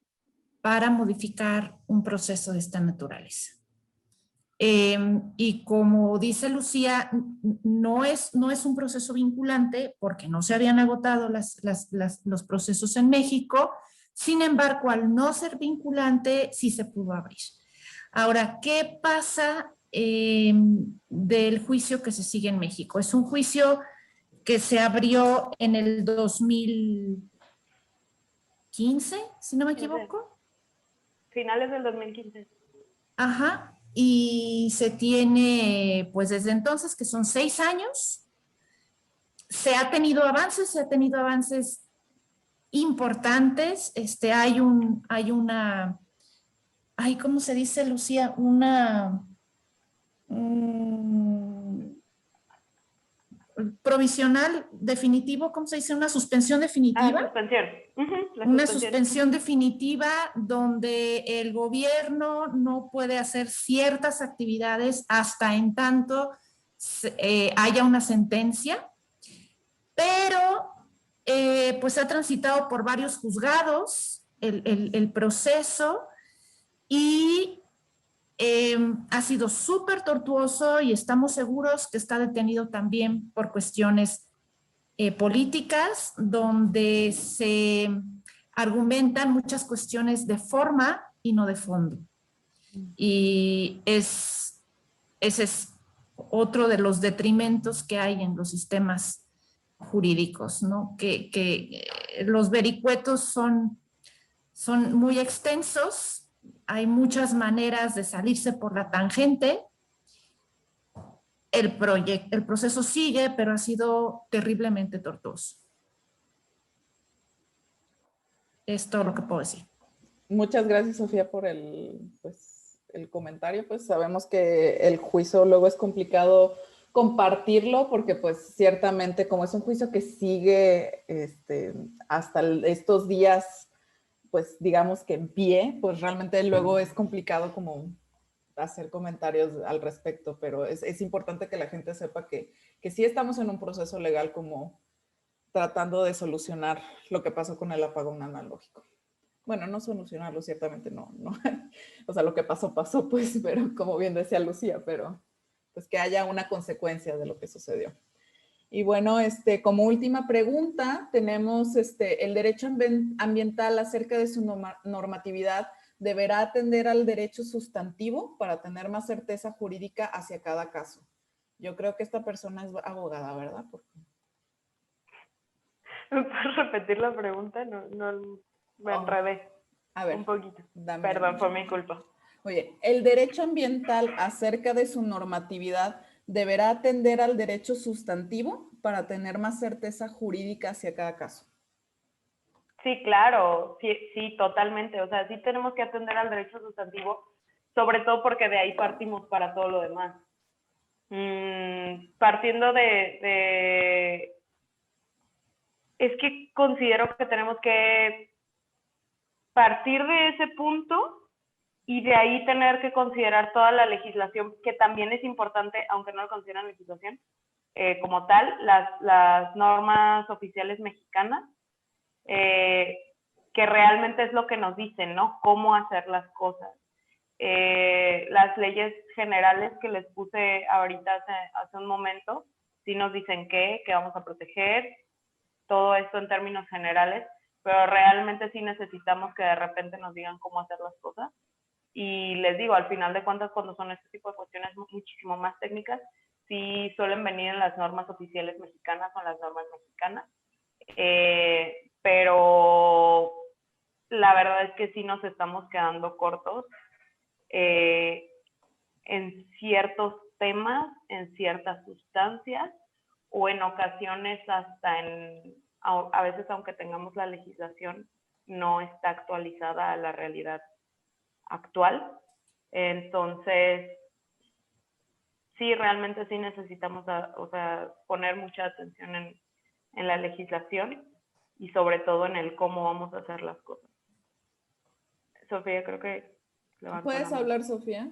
para modificar un proceso de esta naturaleza. Y como dice Lucía, no es un proceso vinculante porque no se habían agotado los procesos en México. Sin embargo, al no ser vinculante, sí se pudo abrir. Ahora, ¿qué pasa del juicio que se sigue en México. Es un juicio que se abrió en el 2015, si no me equivoco. Finales del 2015. Ajá, y se tiene, pues desde entonces, que son 6 años, se ha tenido avances importantes. ¿Cómo se dice, Lucía? Provisional, definitivo, ¿cómo se dice? Una suspensión definitiva. Suspensión. Una suspensión definitiva donde el gobierno no puede hacer ciertas actividades hasta en tanto haya una sentencia, pero pues ha transitado por varios juzgados el proceso y ha sido súper tortuoso y estamos seguros que está detenido también por cuestiones políticas, donde se argumentan muchas cuestiones de forma y no de fondo. Y ese es otro de los detrimentos que hay en los sistemas jurídicos, ¿no? Que los vericuetos son muy extensos, hay muchas maneras de salirse por la tangente. El proceso sigue, pero ha sido terriblemente tortuoso. Es todo lo que puedo decir. Muchas gracias, Sofía, por el comentario. Pues sabemos que el juicio luego es complicado compartirlo porque pues ciertamente como es un juicio que sigue hasta estos días, pues digamos que en pie, pues realmente luego es complicado como hacer comentarios al respecto, pero es importante que la gente sepa que sí estamos en un proceso legal como tratando de solucionar lo que pasó con el apagón analógico. Bueno, no solucionarlo, ciertamente no. O sea, lo que pasó, pues, pero como bien decía Lucía, pero pues que haya una consecuencia de lo que sucedió. Y bueno, como última pregunta, tenemos el derecho ambiental acerca de su normatividad deberá atender al derecho sustantivo para tener más certeza jurídica hacia cada caso. Yo creo que esta persona es abogada, ¿verdad? ¿Me puedes repetir la pregunta? No me enredé un poquito. Perdón, fue mi culpa. Oye, el derecho ambiental acerca de su normatividad deberá atender al derecho sustantivo para tener más certeza jurídica hacia cada caso. Sí, claro, sí, totalmente. O sea, sí tenemos que atender al derecho sustantivo, sobre todo porque de ahí partimos para todo lo demás. Partiendo es que considero que tenemos que partir de ese punto y de ahí tener que considerar toda la legislación, que también es importante, aunque no lo consideran legislación, como tal, las normas oficiales mexicanas, que realmente es lo que nos dicen, ¿no? Cómo hacer las cosas. Las leyes generales que les puse ahorita hace un momento, sí nos dicen que vamos a proteger, todo esto en términos generales, pero realmente sí necesitamos que de repente nos digan cómo hacer las cosas. Y les digo, al final de cuentas, cuando son este tipo de cuestiones muchísimo más técnicas, sí suelen venir en las normas oficiales mexicanas o en las normas mexicanas. Pero la verdad es que sí nos estamos quedando cortos en ciertos temas, en ciertas sustancias, o en ocasiones hasta a veces aunque tengamos la legislación, no está actualizada a la realidad actual. Entonces, sí, realmente sí necesitamos poner mucha atención en la legislación y sobre todo en el cómo vamos a hacer las cosas. Sofía, creo que... ¿Puedes hablar, Sofía?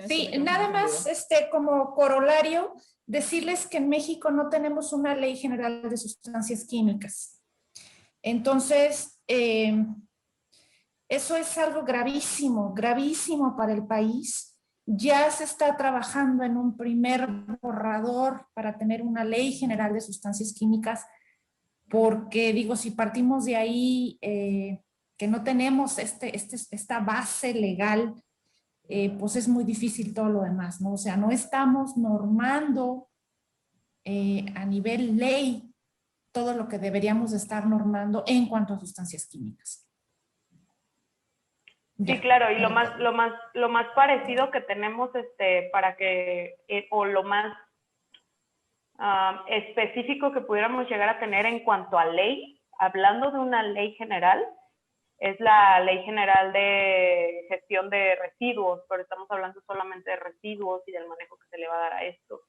Sí, nada más como corolario, decirles que en México no tenemos una ley general de sustancias químicas. Entonces, eso es algo gravísimo, gravísimo para el país. Ya se está trabajando en un primer borrador para tener una ley general de sustancias químicas, porque digo, si partimos de ahí, que no tenemos esta base legal, pues es muy difícil todo lo demás, ¿no? O sea, no estamos normando a nivel ley todo lo que deberíamos estar normando en cuanto a sustancias químicas. Sí, Ya. claro, y lo más parecido que tenemos, para que, o lo más específico que pudiéramos llegar a tener en cuanto a ley, hablando de una ley general, es la Ley General de Gestión de Residuos, pero estamos hablando solamente de residuos y del manejo que se le va a dar a estos.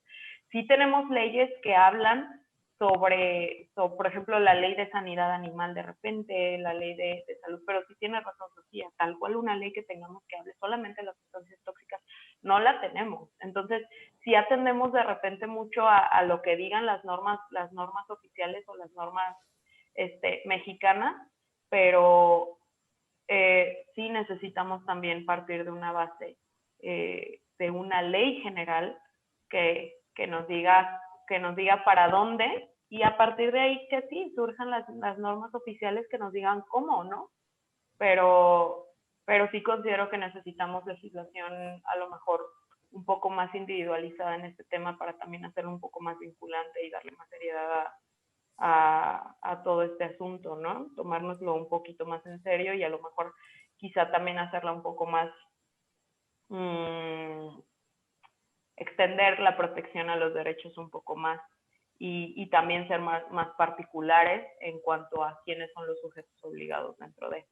Sí tenemos leyes que hablan sobre, por ejemplo, la Ley de Sanidad Animal de repente, la Ley de Salud, pero sí tiene razón Sofía, tal cual una ley que tengamos que hable solamente de las sustancias tóxicas, no la tenemos. Entonces, sí atendemos de repente mucho a lo que digan las normas oficiales o las normas mexicanas, pero sí necesitamos también partir de una base, de una ley general que nos diga para dónde, y a partir de ahí que sí surjan las normas oficiales que nos digan cómo, ¿no? Pero sí considero que necesitamos legislación a lo mejor un poco más individualizada en este tema para también hacerlo un poco más vinculante y darle más seriedad a todo este asunto, ¿no? Tomárnoslo un poquito más en serio y a lo mejor quizá también hacerla un poco más, extender la protección a los derechos un poco más y también ser más particulares en cuanto a quiénes son los sujetos obligados dentro de.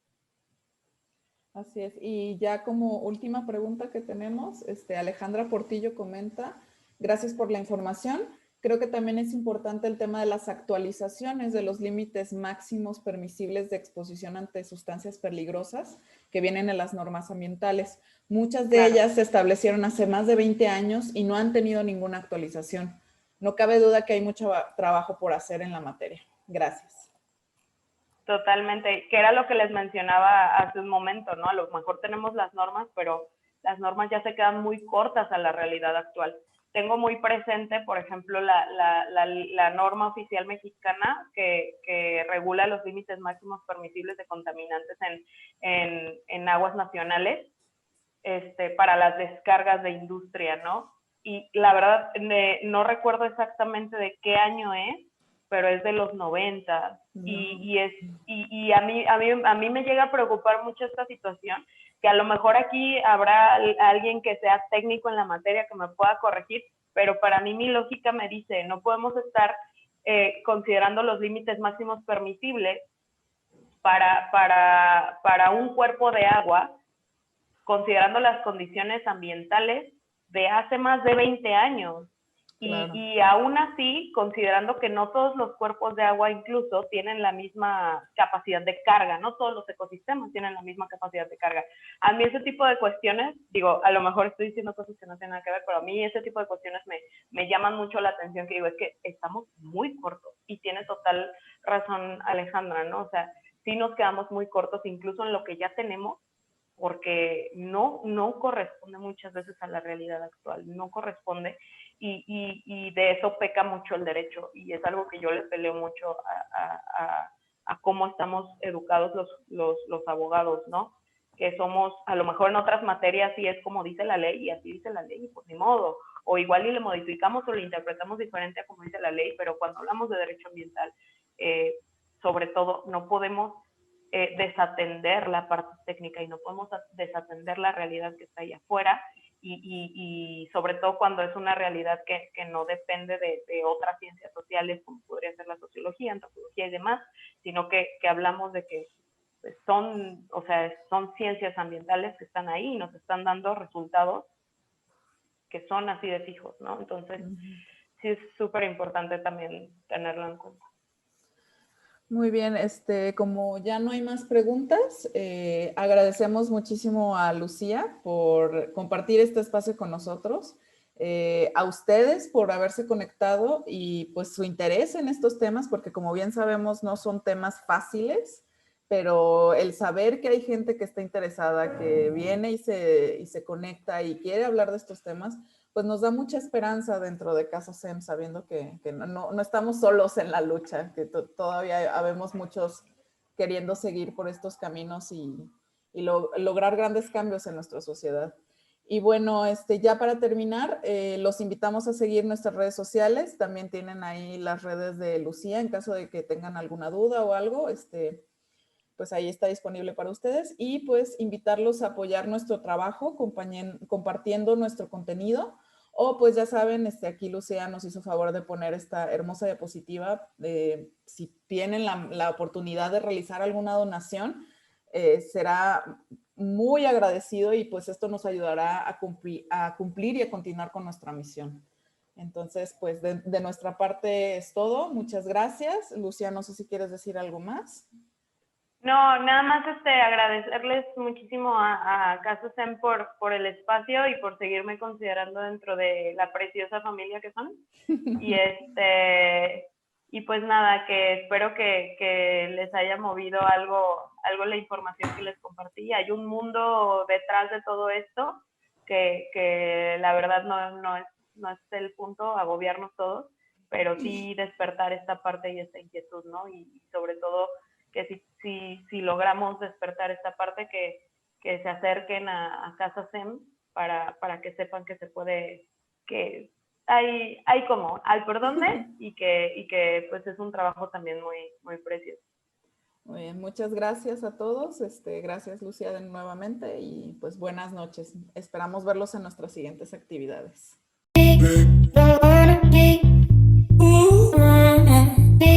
Así es. Y ya como última pregunta que tenemos, Alejandra Portillo comenta, gracias por la información. Creo que también es importante el tema de las actualizaciones de los límites máximos permisibles de exposición ante sustancias peligrosas que vienen en las normas ambientales. Muchas de ellas se establecieron hace más de 20 años y no han tenido ninguna actualización. No cabe duda que hay mucho trabajo por hacer en la materia. Gracias. Totalmente, que era lo que les mencionaba hace un momento, ¿no? A lo mejor tenemos las normas, pero las normas ya se quedan muy cortas a la realidad actual. Tengo muy presente, por ejemplo, la norma oficial mexicana que regula los límites máximos permisibles de contaminantes en aguas nacionales, para las descargas de industria, ¿no? Y la verdad, no recuerdo exactamente de qué año es, pero es de los 90. Y a mí me llega a preocupar mucho esta situación, que a lo mejor aquí habrá alguien que sea técnico en la materia que me pueda corregir, pero para mí mi lógica me dice, no podemos estar considerando los límites máximos permisibles para un cuerpo de agua, considerando las condiciones ambientales de hace más de 20 años. Claro. Y aún así, considerando que no todos los cuerpos de agua incluso tienen la misma capacidad de carga, no todos los ecosistemas tienen la misma capacidad de carga. A mí ese tipo de cuestiones, digo, a lo mejor estoy diciendo cosas que no tienen nada que ver, pero a mí ese tipo de cuestiones me llaman mucho la atención, que digo, es que estamos muy cortos, y tiene total razón Alejandra, ¿no? O sea, sí nos quedamos muy cortos incluso en lo que ya tenemos, porque no corresponde muchas veces a la realidad actual, no corresponde, y de eso peca mucho el derecho, y es algo que yo les peleo mucho a cómo estamos educados los abogados, ¿no? Que somos, a lo mejor en otras materias sí es como dice la ley, y así dice la ley, y pues ni modo, o igual y le modificamos o le interpretamos diferente a como dice la ley, pero cuando hablamos de derecho ambiental, sobre todo, no podemos desatender la parte técnica y no podemos desatender la realidad que está ahí afuera, y sobre todo cuando es una realidad que no depende de otras ciencias sociales como podría ser la sociología, antropología y demás, sino que hablamos de que son ciencias ambientales que están ahí y nos están dando resultados que son así de fijos, ¿no? Entonces, sí es súper importante también tenerlo en cuenta. Muy bien, como ya no hay más preguntas, agradecemos muchísimo a Lucía por compartir este espacio con nosotros, a ustedes por haberse conectado y pues su interés en estos temas, porque como bien sabemos no son temas fáciles, pero el saber que hay gente que está interesada, que viene y se conecta y quiere hablar de estos temas, pues nos da mucha esperanza dentro de Casa SEM, sabiendo que no estamos solos en la lucha, que todavía habemos muchos queriendo seguir por estos caminos y lograr grandes cambios en nuestra sociedad. Y bueno, ya para terminar, los invitamos a seguir nuestras redes sociales. También tienen ahí las redes de Lucía en caso de que tengan alguna duda o algo. Pues ahí está disponible para ustedes. Y pues invitarlos a apoyar nuestro trabajo compartiendo nuestro contenido. O pues ya saben, aquí Lucía nos hizo favor de poner esta hermosa diapositiva. Si tienen la oportunidad de realizar alguna donación, será muy agradecido y pues esto nos ayudará a cumplir y a continuar con nuestra misión. Entonces, pues de nuestra parte es todo. Muchas gracias. Lucía, no sé si quieres decir algo más. No, nada más agradecerles muchísimo a Casa SEM por el espacio y por seguirme considerando dentro de la preciosa familia que son. Y pues nada, que espero que les haya movido algo la información que les compartí. Hay un mundo detrás de todo esto que la verdad no es el punto agobiarnos todos, pero sí despertar esta parte y esta inquietud, ¿no? Y sobre todo que si logramos despertar esta parte, que se acerquen a Casa SEM para que sepan que se puede, que hay por dónde y que pues es un trabajo también muy, muy precioso. Muy bien, muchas gracias a todos. Gracias Lucía nuevamente y pues buenas noches. Esperamos verlos en nuestras siguientes actividades.